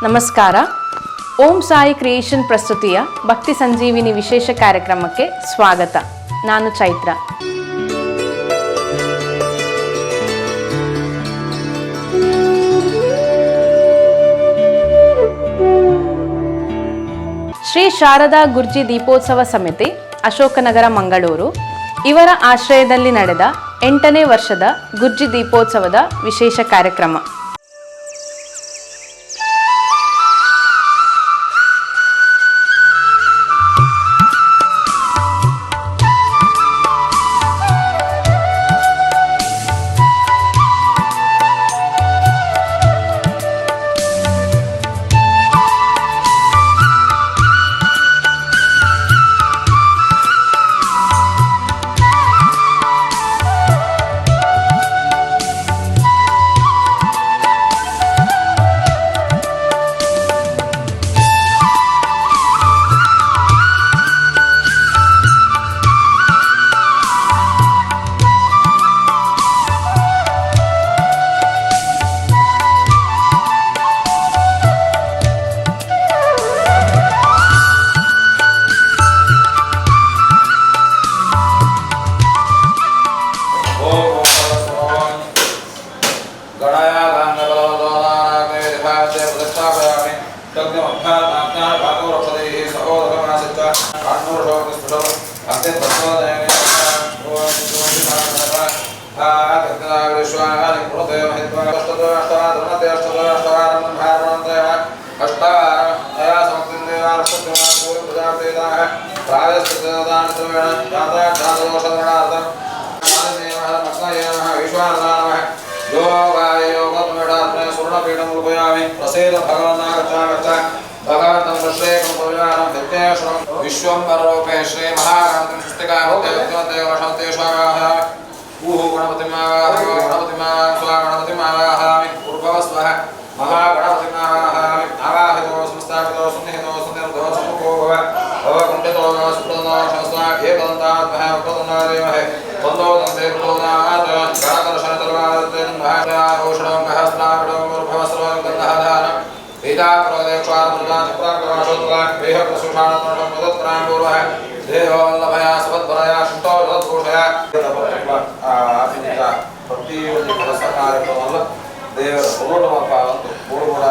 ನಮಸ್ಕಾರ. ಓಂ ಸಾಯಿ ಕ್ರಿಯೇಷನ್ ಪ್ರಸ್ತುತಿಯ ಭಕ್ತಿ ಸಂಜೀವಿನಿ ವಿಶೇಷ ಕಾರ್ಯಕ್ರಮಕ್ಕೆ ಸ್ವಾಗತ. ನಾನು ಚೈತ್ರ. ಶ್ರೀ ಶಾರದಾ ಗುರ್ಜಿ ದೀಪೋತ್ಸವ ಸಮಿತಿ, ಅಶೋಕನಗರ, ಮಂಗಳೂರು ಇವರ ಆಶ್ರಯದಲ್ಲಿ ನಡೆದ 8ನೇ ವರ್ಷದ ಗುರ್ಜಿ ದೀಪೋತ್ಸವದ ವಿಶೇಷ ಕಾರ್ಯಕ್ರಮ. विश्वम्भरोपे श्री महागणपति स्वस्तिकामते गणपतिमावाहयामि पूर्वस्वः महागणपतिमावाहयामि आवाहितो संस्थापितो सुनिहितो सुनिर्धो सुमुखो भव भवकुण्ठितो सुप्रदनो शस्वा एकदन्तात्मः उपदन्नादेवहे बन्धो दन्ते प्रदोदात् गणदर्शनतर्वादत्तेन महारोषणं गहस्नाविडं पूर्वस्वं गन्धधारम् वेदा प्रदेक्षार प्रदान प्राकराशोत्लान वेह प्रसुषाणतरणं मदत्रां पूर्वः देववल्लभया सवद्भरया शुद्धो जगद्घोषया आफिनिका ಪ್ರತಿಯೊಂದು ಕೆಲಸ ಕಾರ್ಯಕ್ರಮವಲ್ಲ ದೇವರ ಹೊರಡುವಪ್ಪ ಒಂದು ಮೂಡುಗೂಡ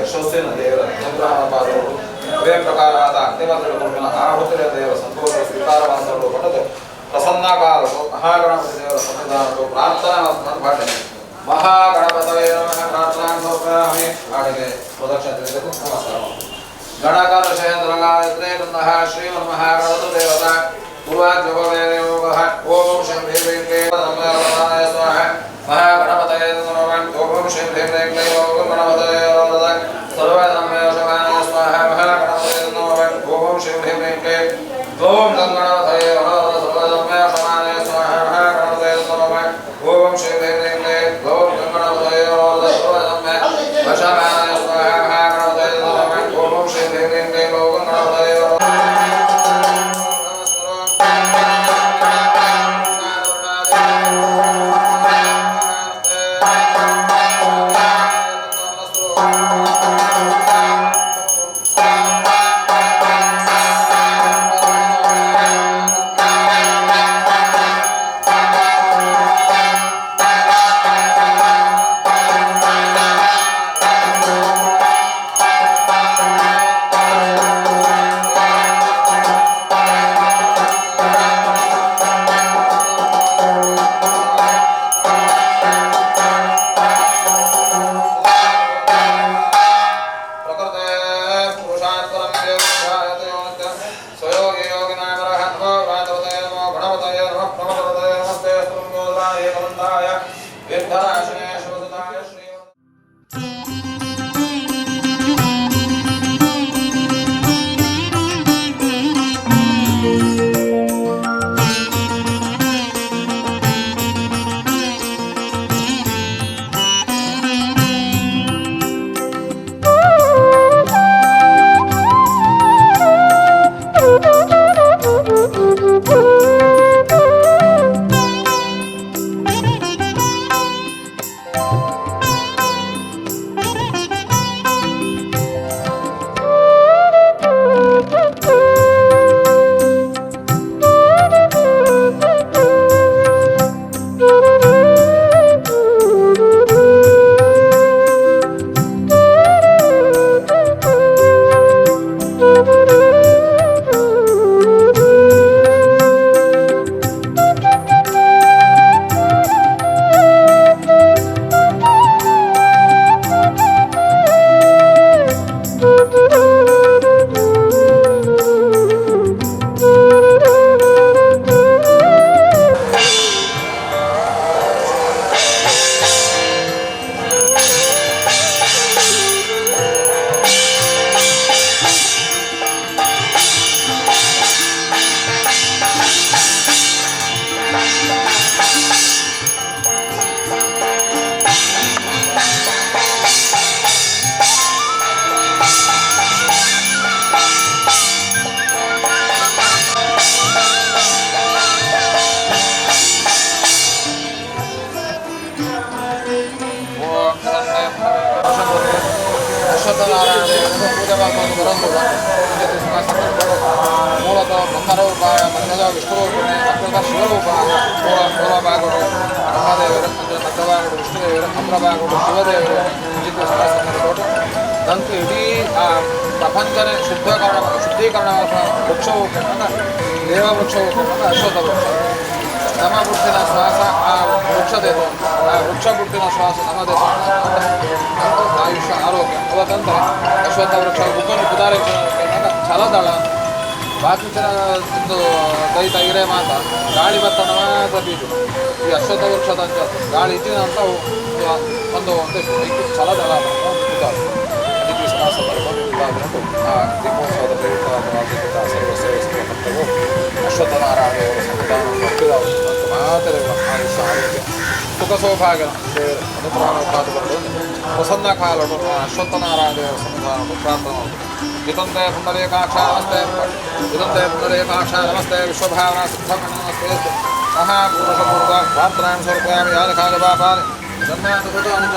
ಯಶಸ್ಸಿನ ದೇವರ ಸಂಗ್ರಹಣಪಾದವರು ಅದೇ ಪ್ರಕಾರದ ಅಂತಿಮ ತಿಳುಕೊಂಡ ಆಹುತಿಯ ದೇವರ ಸಂತೋಷ ಸ್ವೀಕಾರವಂತರು ಪಡೆದು ಪ್ರಸನ್ನಕಾರರು ಮಹಾಗಣಪತಿ ದೇವರ ಸನ್ನಿಧಾನಗಳು ಪ್ರಾರ್ಥನಾ ಪಾಠನೆ ಮಹಾಗಣಪತಯೇ ನಮಃ ಪ್ರಾರ್ಥನಾ ಸಮರ್ಪಯಾಮಿ. ಹಾಡಿಗೆ ಪ್ರದಕ್ಷಿಣೆ ನಮಸ್ಕಾರ. ಗಣಕಾರ ಶಯಂದ್ರಗಾಯತ್ರಿ ನಮಃ ಶ್ರೀಮನ್ಮಹಾಗಣಪತಿ ದೇವತಾ ಪೂರ್ವಾದ್ಯೋಗವೇಯೋಗಃ ಓಂ ಶಂ ಹ್ರೀಂ ಕ್ಲೀಂ ಕ್ಲೀಂ ನಮಃ ಸ್ವಾಹ ಮಹಾಗಣಪತಯೇ ನಮಃ ಓಂ ಶಂ ಹ್ರೀಂ ಕ್ಲೀಂ ಕ್ಲೀಂ ಓಂ ಗಣಪತಯೇ ನಮಃ ಸರ್ವೇ ನಮಃ ಶವಾಯ ಸ್ವಾಹ ಮಹಾಗಣಪತಯೇ ನಮಃ ಓಂ ಶಂ ಹ್ರೀಂ ಕ್ಲೀಂ ಕ್ಲೀಂ ಓಂ ಗಣಪತಯೇ ನಮಃ ಸರ್ವೇ ನಮಃ ಶವಾಯ ಸ್ವಾಹ ಮಹಾಗಣಪತಯೇ ನಮಃ ಓಂ ಶಂ ಹ್ರೀಂ ಕ್ಲೀಂ ಕ್ಲೀಂ ಓಂ ಗಣಪತಯೇ ನಮಃ ಸರ್ವೇ ನಮಃ ಶವಾಯ ಸ್ವಾಹ ಮಹಾಗಣಪತಯೇ ನಮಃ ಓಂ ಶಂ ಹ್ರೀಂ ಕ್ಲೀಂ ಕ್ಲೀಂ ಓಂ ಗಣಪತಯೇ ಅಶ್ವತ್ಥನಾರಾಯಣ ದೇವರನ್ನು ಪೂಜೆ ಮಾಡ್ಕೊಂಡು ಬರೋದಿಲ್ಲ. ಮೂಲತಃ ಬ್ರಹ್ಮರೂಪಾಯ ಮಧ್ಯದ ವಿಷ್ಣುರೂಪಣೆ ಅಗ್ರದ ಶಿವರೂಪಾಯ ಮೂಲಭಾಗಗಳು ಬ್ರಹ್ಮದೇವರು ಅಂದರೆ ಮಧ್ಯಭಾಗಗಳು ವಿಷ್ಣುದೇವರು ಅಗ್ರಭಾಗಗಳು ಶಿವದೇವರು ತೋಟು ನಂತರ ಇಡೀ ಆ ಪ್ರಪಂಚನೇ ಶುದ್ಧೀಕರಣ ವೃಕ್ಷವು ದೇವವೃಕ್ಷವು ಅಶ್ವತ್ಥ ವೃಕ್ಷ. ನಮ್ಮ ಬುಟ್ಟಿನ ಶ್ವಾಸ ಆ ವೃಕ್ಷದೇದು, ಆ ವೃಕ್ಷ ಬುಟ್ಟಿನ ಶ್ವಾಸ ನಮ್ಮದೇದು ಆಯುಷ್ಯ ಆರೋಗ್ಯ ಅವತ್ತಂತೆ ಅಶ್ವತ್ಥ ವೃಕ್ಷ ಬುಕ್ಕನ್ನು ಕುದಾರೆ ಛಲದಳ ಬಾಕಿನ ಒಂದು ದೈತ ಹಿರೇ ಮಾತ ಗಾಳಿ ಬತ್ತಣ ಮಾತ್ರ ಬೀಜು. ಈ ಅಶ್ವತ್ಥ ವೃಕ್ಷದ ಗಾಳಿ ಇದ್ದಿನ ಅಂತ ಒಂದು ಛಲದಳ ಕುದಾರೆ. ಅದಕ್ಕೆ ಶ್ವಾಸ ಬರ್ಕೊಂಡು ಆ ದೀಪೋತ್ಸವದ ಪ್ರಯುಕ್ತವಾದ ಸರ್ವ ಸೇವೆ ಕರ್ತವ್ಯವು ಅಶ್ವತ್ಥನಾರಾಯಣದೇವರ ಸಂವಿಧಾನ ಒಪ್ಪಿದವರು ಮತ್ತು ಮಾತರೆಗಳ ಆಯುಷ್ಯ ಆರೋಗ್ಯ ಸುಖ ಸೌಭಾಗ್ಯ ಅನುಗ್ರಹವನ್ನು ಪ್ರಸನ್ನ ಕಾಲಡು ಅಶ್ವತ್ಥನಾರಾಯಣದೇವರ ಸಂವಿಧಾನವನ್ನು ಪ್ರಾರ್ಥನೆ ಮಾಡುವುದು. ಜಿತಂತೆ ಪುಂಡರೇಕಾಕ್ಷ ನಮಸ್ತೆ, ಜಿತಂತೆ ಪುಂಡರೇಕಾಕ್ಷ ನಮಸ್ತೆ, ವಿಶ್ವಭಾವನಾ ಸಿದ್ಧಮಣ್ಣ ನಮಸ್ತೆ, ಮಹಾಪುರುಷಪೂರ್ವ ಪ್ರಾರ್ಥನಾಂ ಸ್ವರ್ಪಯಾಮಿ ಯಾನ ಕಾಲ ಪಾಪಾನಿ ಜನ್ಮಾನುಭೂತ ಅನುಜ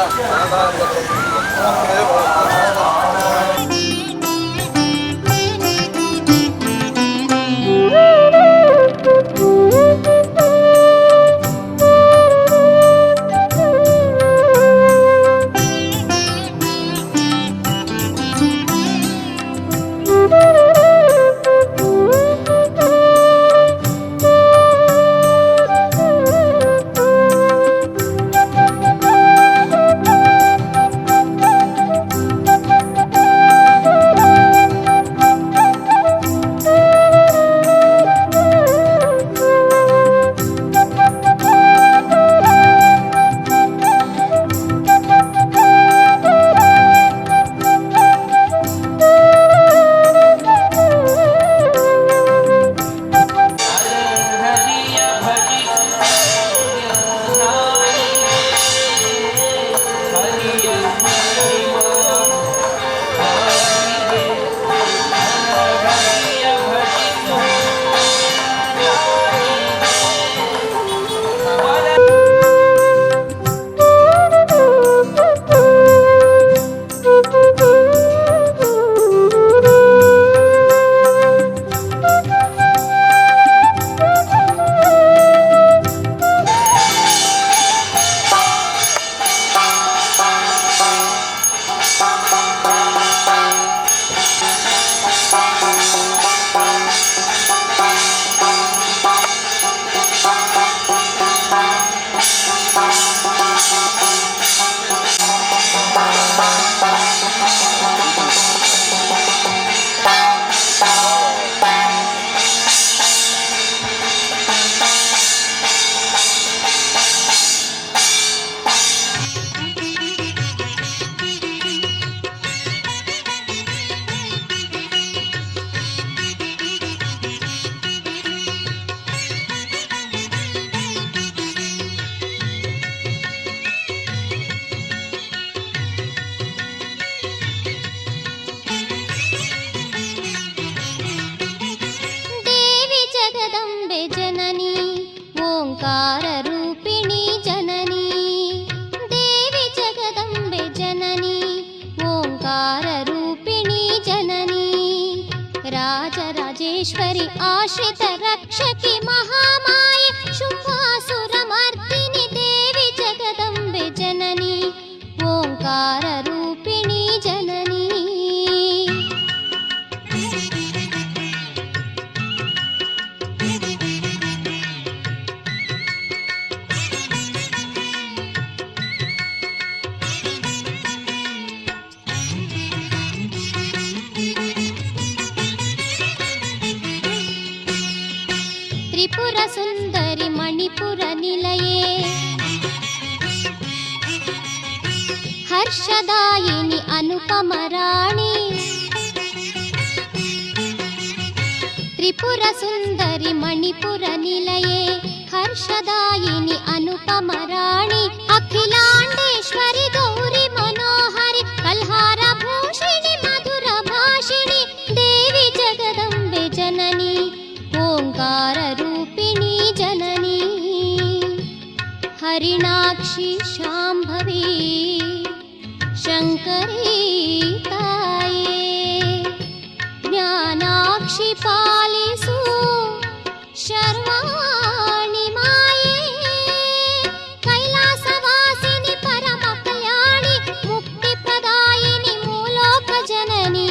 राजराजेश्वरी आश्रित रक्षकी महामाये शुम्भासुरमर्दिनि देवी जगदम्बे जननी ओंकार रूपिणी जननी त्रिपुर सुंदरी मणिपुर निलये हर्षदायिनी अनुपम राणी त्रिपुर सुंदरी मणिपुर निलये हर्षदायिनी अनुपम राणी अखिलांडेश्वरी गौरी मनोहरि कल्हार भूषिणि मधुर भाषिणि देवी जगदम्बे जननी ओंकार रूपिणी जननी हरिणाक्षी शांभवी शंकरी ಪಾಲಿಸು ಶರ್ವಾಣಿ ಮಾಯೇ ಕೈಲಾಸವಾಸಿನಿ ಪರಮ ಕಲ್ಯಾಣಿ ಮುಕ್ತಿ ಪ್ರದಾಯಿನಿ ಮೂಲೋಕ ಜನನಿ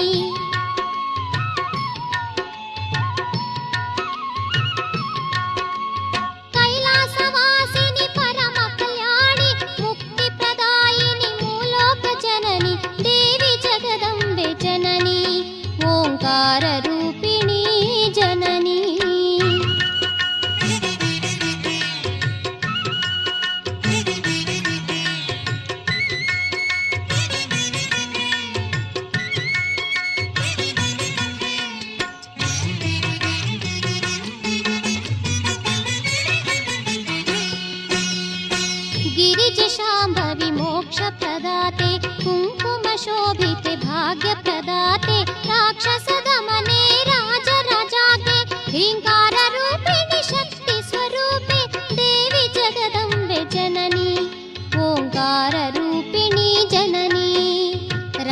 ಕೈಲಾಸವಾಸಿನಿ ಪರಮ ಕಲ್ಯಾಣಿ ಮುಕ್ತಿ ಪ್ರದಾಯಿನಿ ಮೂಲೋಕ ಜನನಿ ದೇವಿ ಜಗದಂಬೆ ಜನನಿ ಓಂಕಾರ ರೂಪಿಣಿ ಜನನಿ ಗಿರಿಜೆ ಶಾಂಭವಿ ಮೋಕ್ಷ ಪ್ರದಾತೆ ಕುಂಕುಮ ಶೋಭಿತೆ ಭಾಗ್ಯ ಪ್ರದಾತೆ ರಾಕ್ಷಸ ದಮನೆ ರಾಜ ರಾಜಾಗೆ ಹ್ರೀಂಕಾರ ರೂಪಿಣಿ ಶಕ್ತಿ ಸ್ವರೂಪೆ ದೇವಿ ಜಗದಂಬೆ ಜನನಿ ಓಂಕಾರ ರೂಪಿಣಿ ಜನನಿ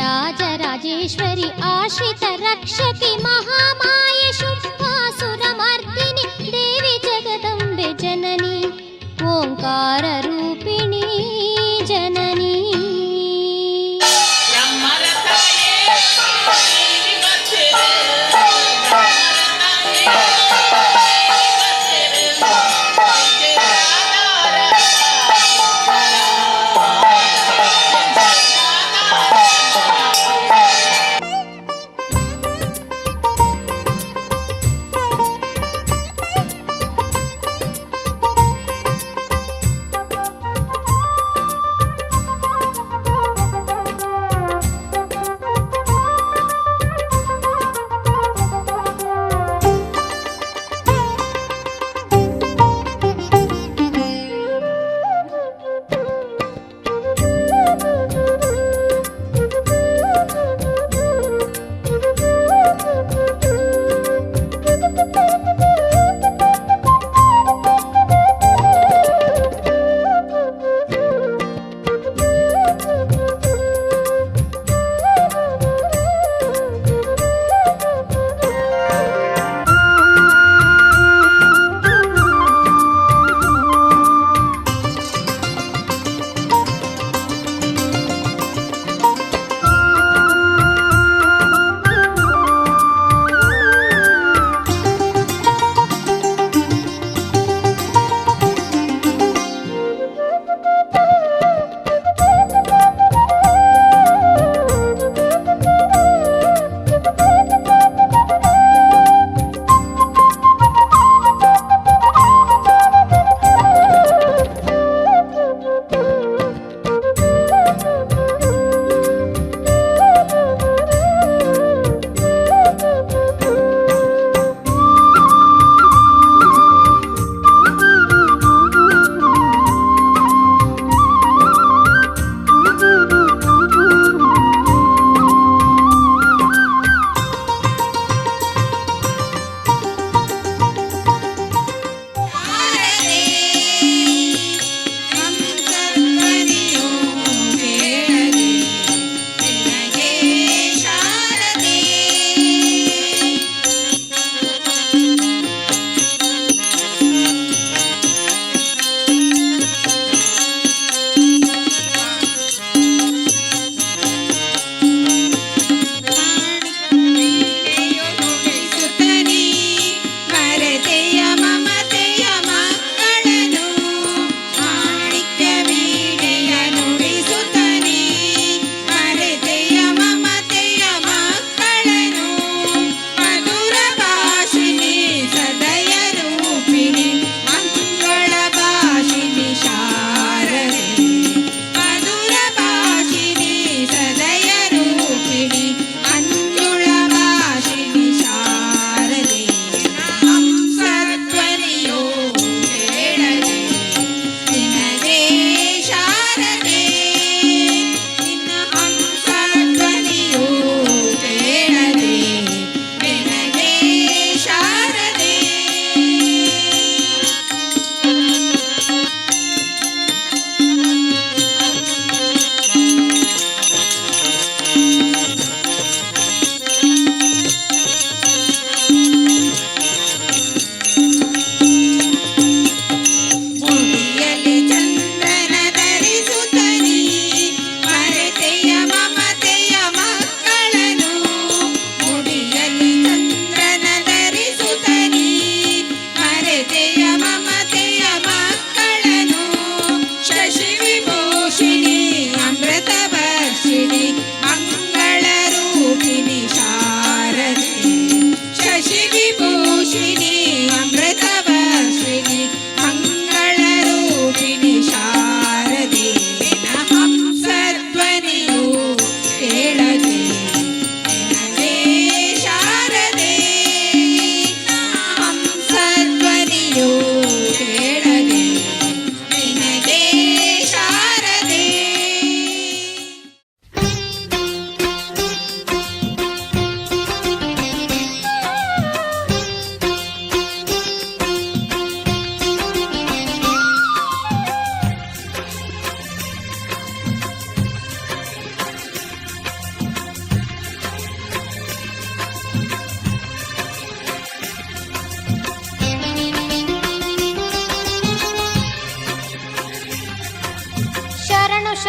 ರಾಜ ರಾಜೇಶ್ವರಿ ಆಶ್ರಿತ ರಕ್ಷಕಿ ಮಹಾಮಾಯ ಶುಂಭಾಸುರ ಮರ್ದಿನಿ ದೇವಿ ಜಗದಂಬೆ ಜನನಿ ಓಂಕಾರ ರೂಪಿಣಿ ಜನನಿ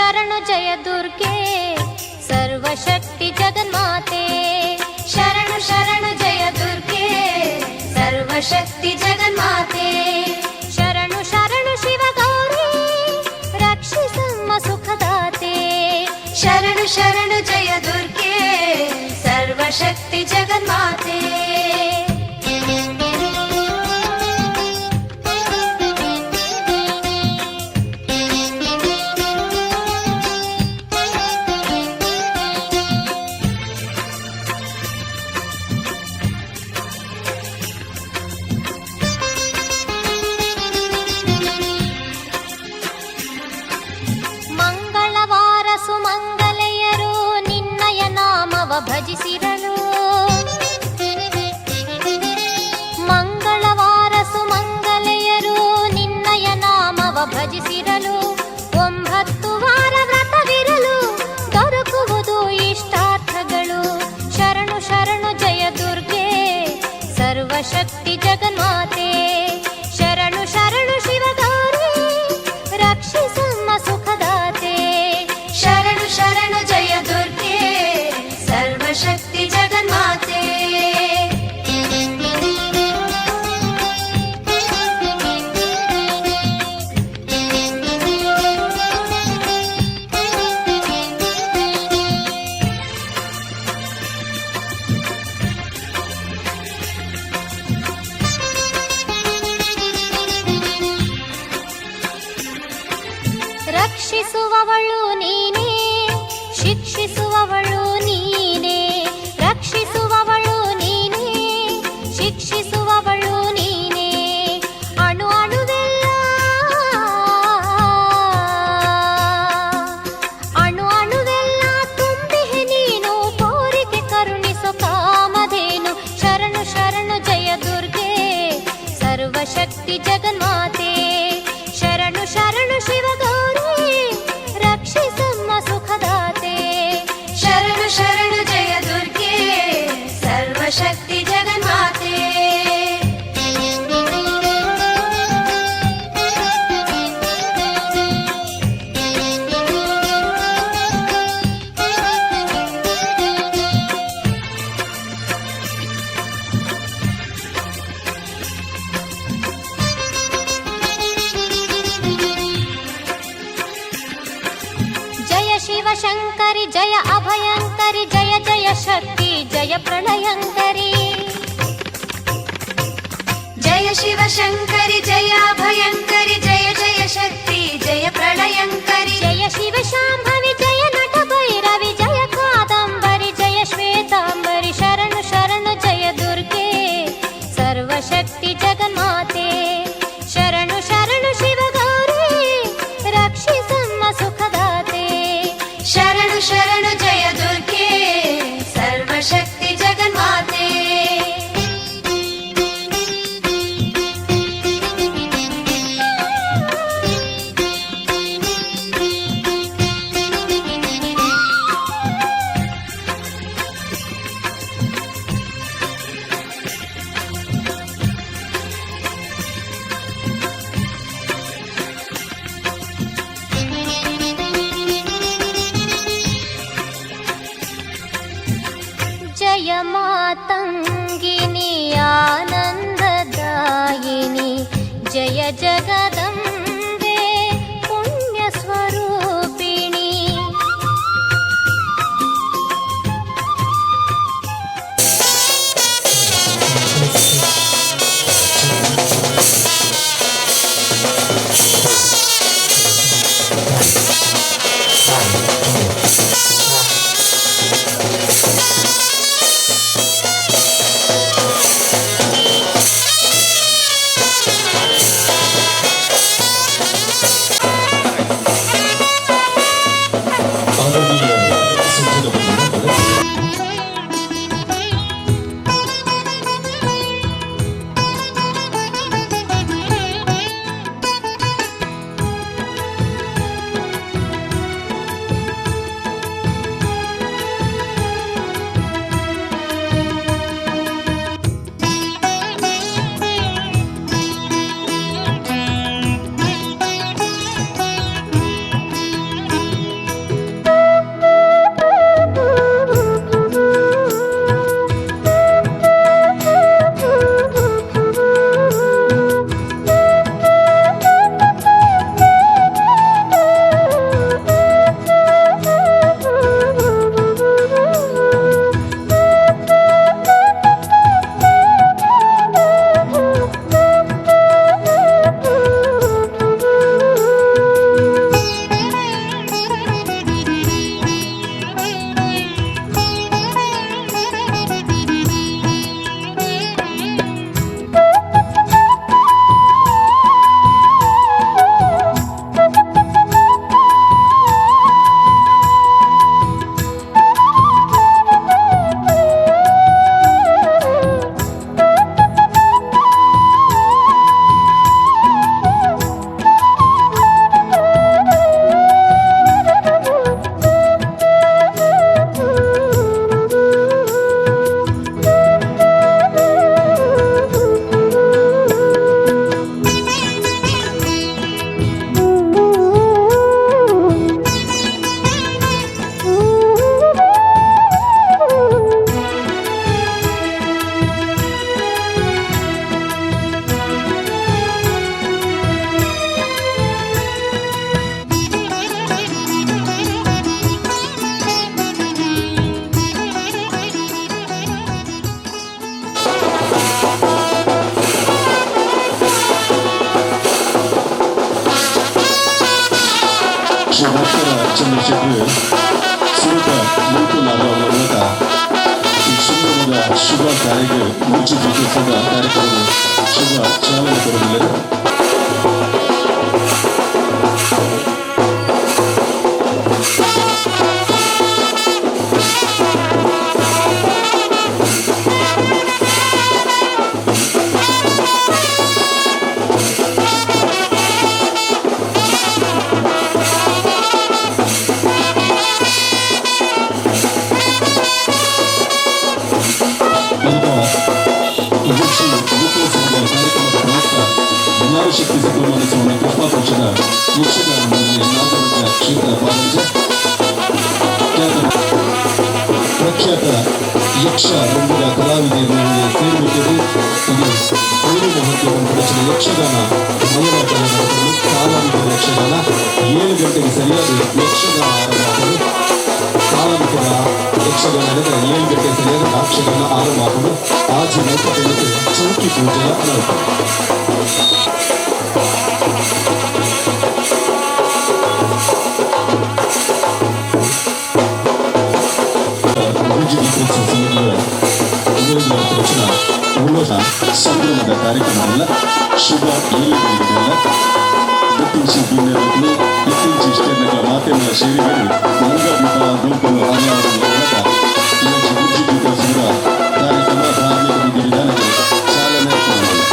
ಶರಣು ಜಯ ದುರ್ಗೆ ಸರ್ವಶಕ್ತಿ ಜಗನ್ಮಾತೆ. ಶರಣು ಶರಣು ಜಯ ದುರ್ಗೆ ಸರ್ವಶಕ್ತಿ ಜಗನ್ಮಾತೆ. ಶರಣು ಶರಣು ಶಿವ ಗೌರಿ ರಕ್ಷಿಸಮ್ಮ ಸುಖದಾತೆ. ಶರಣು ಶರಣು ಜಯ ದುರ್ಗೆ ಸರ್ವಶಕ್ತಿ ಜಗನ್ಮಾತೆ. ಮಂಗಳವಾರ ಸುಮಂಗಲೆಯರು ನಿನ್ನಯ ನಾಮವ ಭಜಿಸಿರಲು. ಮಂಗಳವಾರ ಸುಮಂಗಲೆಯರು ನಿನ್ನಯ ನಾಮವ ಭಜಿಸಿರಲು. 9 ವಾರ ವ್ರತವಿರಲು ದೊರಕುವುದು ಇಷ್ಟಾರ್ಥಗಳು. ಶರಣು ಶರಣು ಜಯ ದುರ್ಗೆ ಸರ್ವಶಕ್ತಿ ಜಗನ್ಮಾತೆ. ಶರಣು ಶರಣು ಶಿವ ಗೌರಿ ರಕ್ಷಿಸಮ್ಮ ಸುಖದಾತೆ. ಶರಣು ಶರಣು ಜಯ ದುರ್ಗೆ ಸರ್ವಶಕ್ತಿ ಜಗನ್ಮಾತೆ. ರಕ್ಷಿಸುವವಳು ನೀನೇ, ಶಿಕ್ಷಿಸುವವಳು ನೀನೇ. ರಕ್ಷಿಸುವವಳು ನೀನೇ, ಶಿಕ್ಷಿಸುವವಳು ನೀನೇ. ಅಣು ಅಣುವೆಲ್ಲ ಅಣು ಅಣುವೆಲ್ಲ ತುಂಬಿಹೆ ನೀನು. ಕೋರಿಕೆ ಕರುಣಿಸು ಕಾಮಧೇನು. ಶರಣು ಶರಣು ಜಯ ದುರ್ಗೆ ಸರ್ವಶಕ್ತಿ ಜಗನ್ಮಾತೆ. ಶರಣು ಶರಣು ಶಿವ ಗೌರಿ ರಕ್ಷಿಸಮ್ಮ ಸುಖದಾತೆ. ಶರಣು ಶರಣು ಜಯ ದುರ್ಗೆ ಸರ್ವಶಕ್ತಿ ಜಗನ್ಮಾತೆ. ಜಯ ಶಿವ ಶಂಕರಿ ಜಯ ಅಭಯಂಕರಿ ಜಯ ಜಯ ಶಕ್ತಿ ಜಯ ಪ್ರಳಯಂಕರಿ. ಜಯ ಶಿವ ಶಂಕರಿ ಜಯ ಅಭಯಂಕರಿ ಜಯ ಜಯ ಶಕ್ತಿ ಜಯ ಪ್ರಳಯಂಕರಿ. ಜಯ ಶಿವ ಶಾಂಭವಿ ಜಯ ನಟ ಭೈರವಿ ಜಯ ಕಾದಂಬರಿ ಜಯ ಶ್ವೇತಾಂಬರಿ. ಶರಣು ಶರಣು ಜಯ ದುರ್ಗೆ ಸರ್ವಶಕ್ತಿ ಜಗನ್ಮಾತೆ. ಶರಣು ಶರಣು ಶಿವ ಗೌರಿ ರಕ್ಷಿಸಮ್ಮ ಸುಖದಾತೆ. ಶರಣು ಶರಣು ಜಯ ದುರ್ಗೆ ಸರ್ವಶಕ್ತಿ ಜಗನ್ಮಾತೆ. ಜಯ ಮಾತಂಗಿನಿ ಆನಂದದಾಯಿನಿ ಜಯ ಜಗದಂಬೆ ಪುಣ್ಯ ಸ್ವರೂಪಿಣಿ. ಚಂದ್ರಶೇಖರ್ ಸುರೇಖ ಮುಲ್ಕುಲಾರ ಅವರ ಮೂಲಕ ಈ ಸುಂದರವಾದ ಶುಭ ಗುರ್ಜಿ ದೀಪೋತ್ಸವದ ಕಾರ್ಯಕ್ರಮವು ಶುಭ ಚಾಲನೆ ಕೊಡಲಿದೆ. ಶಕ್ತಿ ಸನ್ಮಾನಿಸುವ ಪುಷ್ಪಾ ಪಕ್ಷದ ಯಕ್ಷಗಾನ ಮಂಡಳಿ ನಾಗರಾಜ ಕ್ಷೇತ್ರ ಪಾಲಂಜ ಪ್ರಖ್ಯಾತ ಯಕ್ಷ ರಂಗದ ಕಲಾವಿದೆಯರಿಗೆ ಸೇರಿಬಿಟ್ಟಿದೆ. ಇದು ಕೋಳಿ ಮಹತ್ವವನ್ನು ಪಡಿಸಿದ ಯಕ್ಷಗಾನ ಮನೋರಂಜನೆ ನಡೆಸಲು ಕಾಲಾಮಿಕ ಯಕ್ಷಗಾನ 7 ಗಂಟೆಗೆ ಸರಿಯಾದ ಯಕ್ಷಗಾನ ಆರಂಭ ಕಾಲಾಮಿಕದ ಯಕ್ಷಗಾನ ನಡೆದ 7 ಗಂಟೆಗೆ ಸರಿಯಾದ ಯಕ್ಷಗಾನ ಆರಂಭ ಆಜಿ ನಂತರ ಚೌಕಿ ಪೂಜೆಯ ಅನರ್ಥ. ಗುರ್ಜಿ ದೀಪೋತ್ಸವ ಸಮಿತಿಯ ತಕ್ಷಣ ಉಲ್ಲೋಹ ಸಂಭ್ರಮದ ಕಾರ್ಯಕ್ರಮವಲ್ಲ, ಶುಭ ಏಳಿಗೆಗಳಿಗೆಲ್ಲ ದತ್ತಿಂಚಿ ಬೀನ್ನರತ್ನ ಇತ್ತೀಚೆ ಇಷ್ಟೆಲ್ಲ ಮಾಧ್ಯಮ ಸೇರಿಗಳು ಮಂಗದೀಪ ದೂಪಲು ಆನೆಯವರ ಮೂಲಕ ಇವತ್ತು ಗುರ್ಜಿ ದೀಪೋತ್ಸವದ ಕಾರ್ಯಕ್ರಮ ಧಾರ್ಮಿಕ ವಿಧಿವಿಧಾನಕ್ಕೆ ಚಾಲನೆ ಕೊಡಲಿದೆ.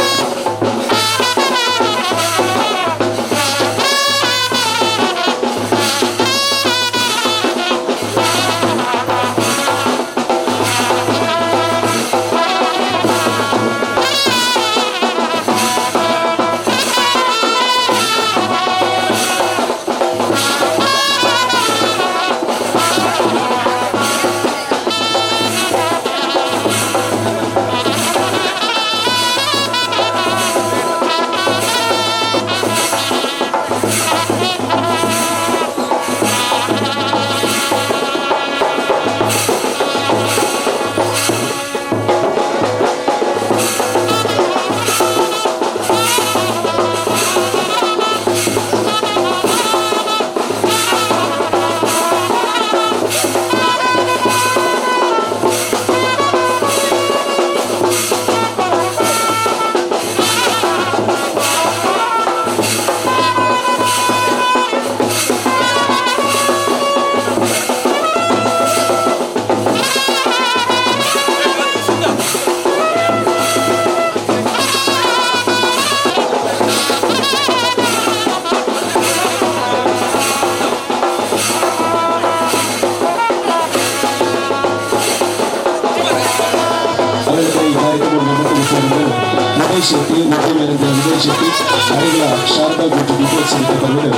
ಶೆಟ್ಟಿ ಮುಖ್ಯಮಂತ್ರಿ ವಿಜಯ್ ಶೆಟ್ಟಿ ಅಡಿಗಳ ಶಾರದಾ ಗುರ್ಜಿ ದೀಪೋತ್ಸವಕ್ಕೆ ಬರುವುದು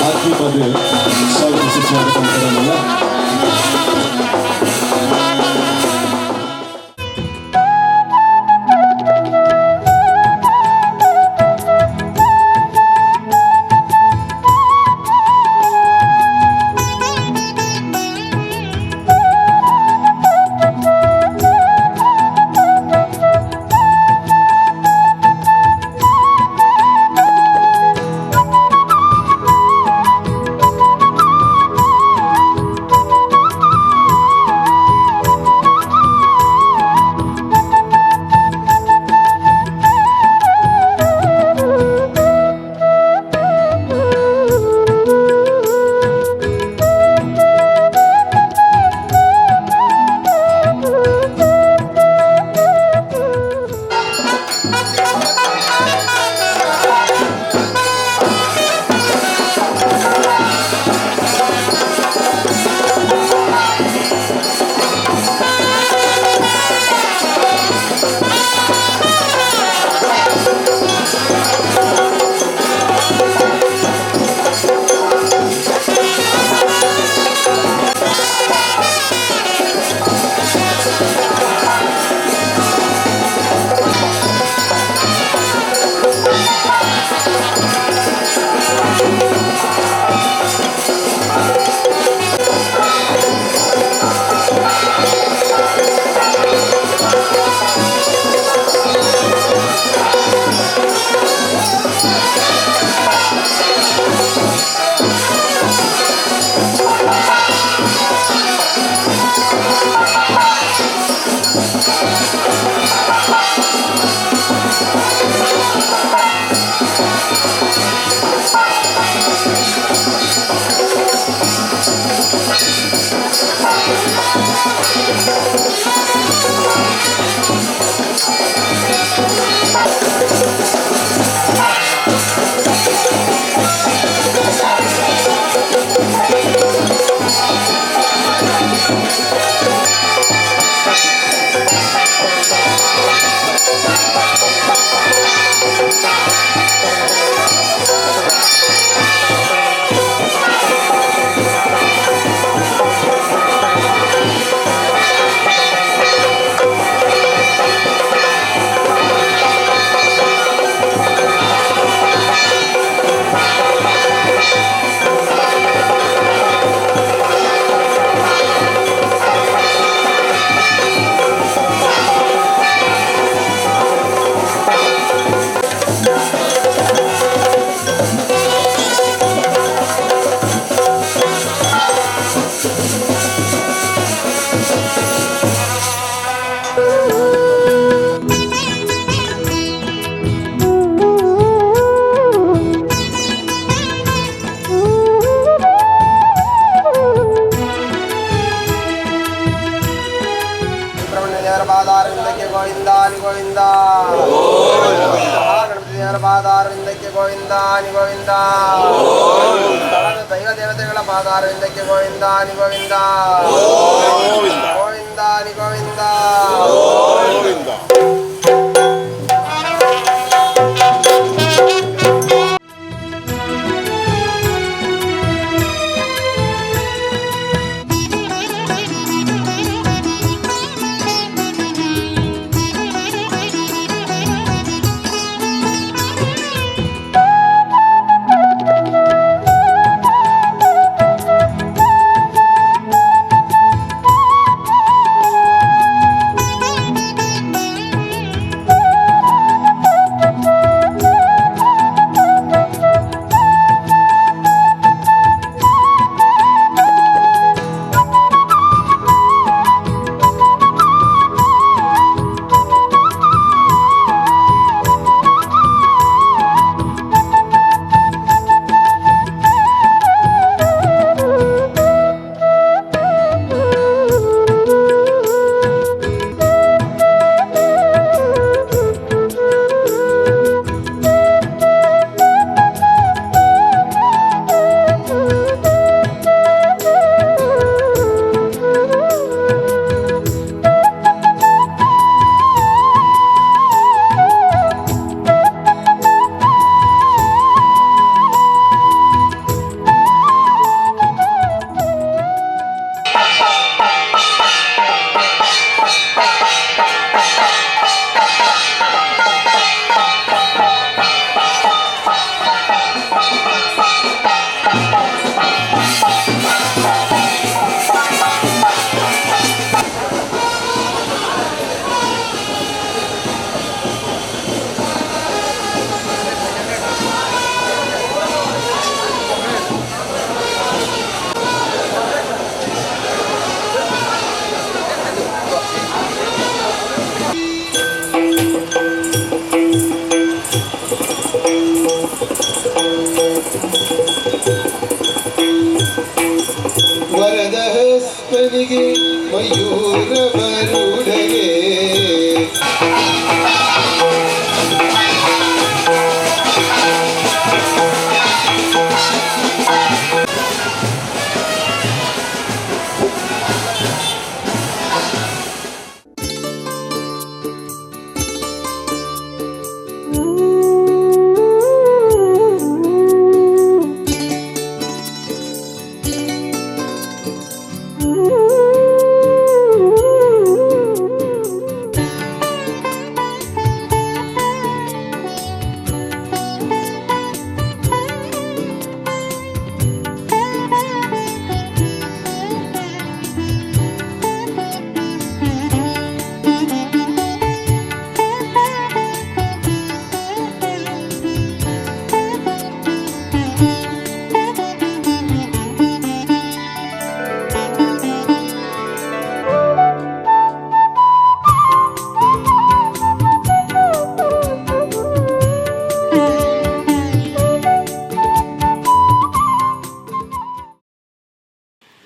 ಆತ್ಮೀಯವಾದ ಸ್ವಾಗತಿಸುವ ಮಾತನಾಡಲ್ಲ. ದೇವರ ಪಾದಾರವಿಂದಕ್ಕೆ ಗೋವಿಂದ ನಿ ಗೋವಿಂದ. ಗಣಪತಿ ದೇವರ ಪಾದಾರವಿಂದಕ್ಕೆ ಗೋವಿಂದ ನಿ ಗೋವಿಂದ. ದೈವ ದೇವತೆಗಳ ಪಾದಾರವಿಂದಕ್ಕೆ ಗೋವಿಂದ ನಿ ಗೋವಿಂದ. ಗೋವಿಂದ ನಿ ಗೋವಿಂದ. ವರದಹಸ್ತನಿಗೆ ಮಯೂರವರುಡೆಗೆ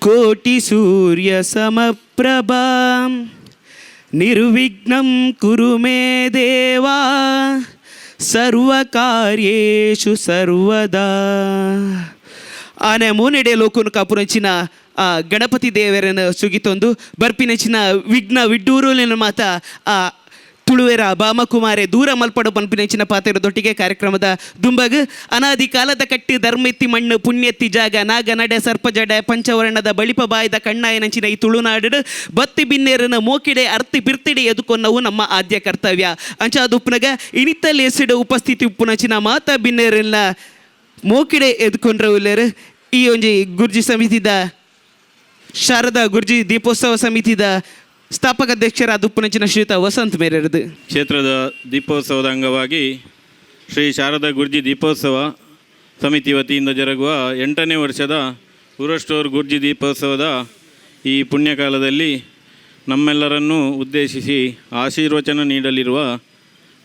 ಕೋಟಿ ಸೂರ್ಯ ಸಮಪ್ರಭಾ ನಿರ್ವಿಘ್ನಂ ಕುರು ಮೇ ದೇವಾ ಸರ್ವಕಾರ್ಯೇಷು ಸರ್ವದಾ. ಆನೆ ಮೂನೆಡೆ ಲೋಕನು ಕಾಪುರಂಚಿನ ಗಣಪತಿ ದೇವರನ್ನು ಸುಗಿತೊಂದು ಬರ್ಪಿನಂಚಿನ ವಿಘ್ನ ವಿಡ್ಡೂರುಲಿನ ಮಾತ ತುಳುವೆರ ಬಾಮಕುಮಾರೆ ದೂರ ಮಲ್ಪಡು ಪನ್ಪಿನಂಚಿನ ಪಾತ್ರದೊಟ್ಟಿಗೆ ಕಾರ್ಯಕ್ರಮದ ದುಂಬಗ್ ಅನಾದಿ ಕಾಲದ ಕಟ್ಟಿ ಧರ್ಮೆತ್ತಿ ಮಣ್ಣು ಪುಣ್ಯೆತ್ತಿ ಜಾಗ ನಾಗ ನಡೆ ಸರ್ಪ ಜಡೆ ಪಂಚವರ್ಣದ ಬಳಿಪ ಬಾಯ್ದ ಕಣ್ಣಾಯನಂಚಿನ ಈ ತುಳುನಾಡು ಬತ್ತಿ ಬಿನ್ನೇರನ ಮೋಕಿಡೆ ಅರ್ತಿ ಬಿರ್ತಿಡೆ ಎದುಕೊನ್ನವು ನಮ್ಮ ಆದ್ಯ ಕರ್ತವ್ಯ ಅಂಚ ಅದು ಉಪ್ಪನಾಗ ಇನಿತ್ತಲ್ಲಿ ಎಸಿಡ ಉಪಸ್ಥಿತಿ ಉಪ್ಪುನಂಚಿನ ಮಾತ ಬಿನ್ನೇರನ್ನ ಮೋಕಿಡೆ ಎದ್ಕೊಂಡ್ರವುಲ್ಲರು ಈ ಒಂಜಿ ಗುರ್ಜಿ ಸಮಿತಿದ ಶಾರದಾ ಗುರ್ಜಿ ದೀಪೋತ್ಸವ ಸಮಿತಿದ ಸ್ಥಾಪಕ ಅಧ್ಯಕ್ಷರಾದ ಉಪ್ಪುನಂಚಿನ ಶ್ರೀಯುತ ವಸಂತ್ ಮೇರೆರದು. ಕ್ಷೇತ್ರದ ದೀಪೋತ್ಸವದ ಅಂಗವಾಗಿ ಶ್ರೀ ಶಾರದಾ ಗುರ್ಜಿ ದೀಪೋತ್ಸವ ಸಮಿತಿ ವತಿಯಿಂದ ಜರುಗುವ 8ನೇ ವರ್ಷದ ಊರಸ್ಟೋರ್ ಗುರ್ಜಿ ದೀಪೋತ್ಸವದ ಈ ಪುಣ್ಯಕಾಲದಲ್ಲಿ ನಮ್ಮೆಲ್ಲರನ್ನೂ ಉದ್ದೇಶಿಸಿ ಆಶೀರ್ವಚನ ನೀಡಲಿರುವ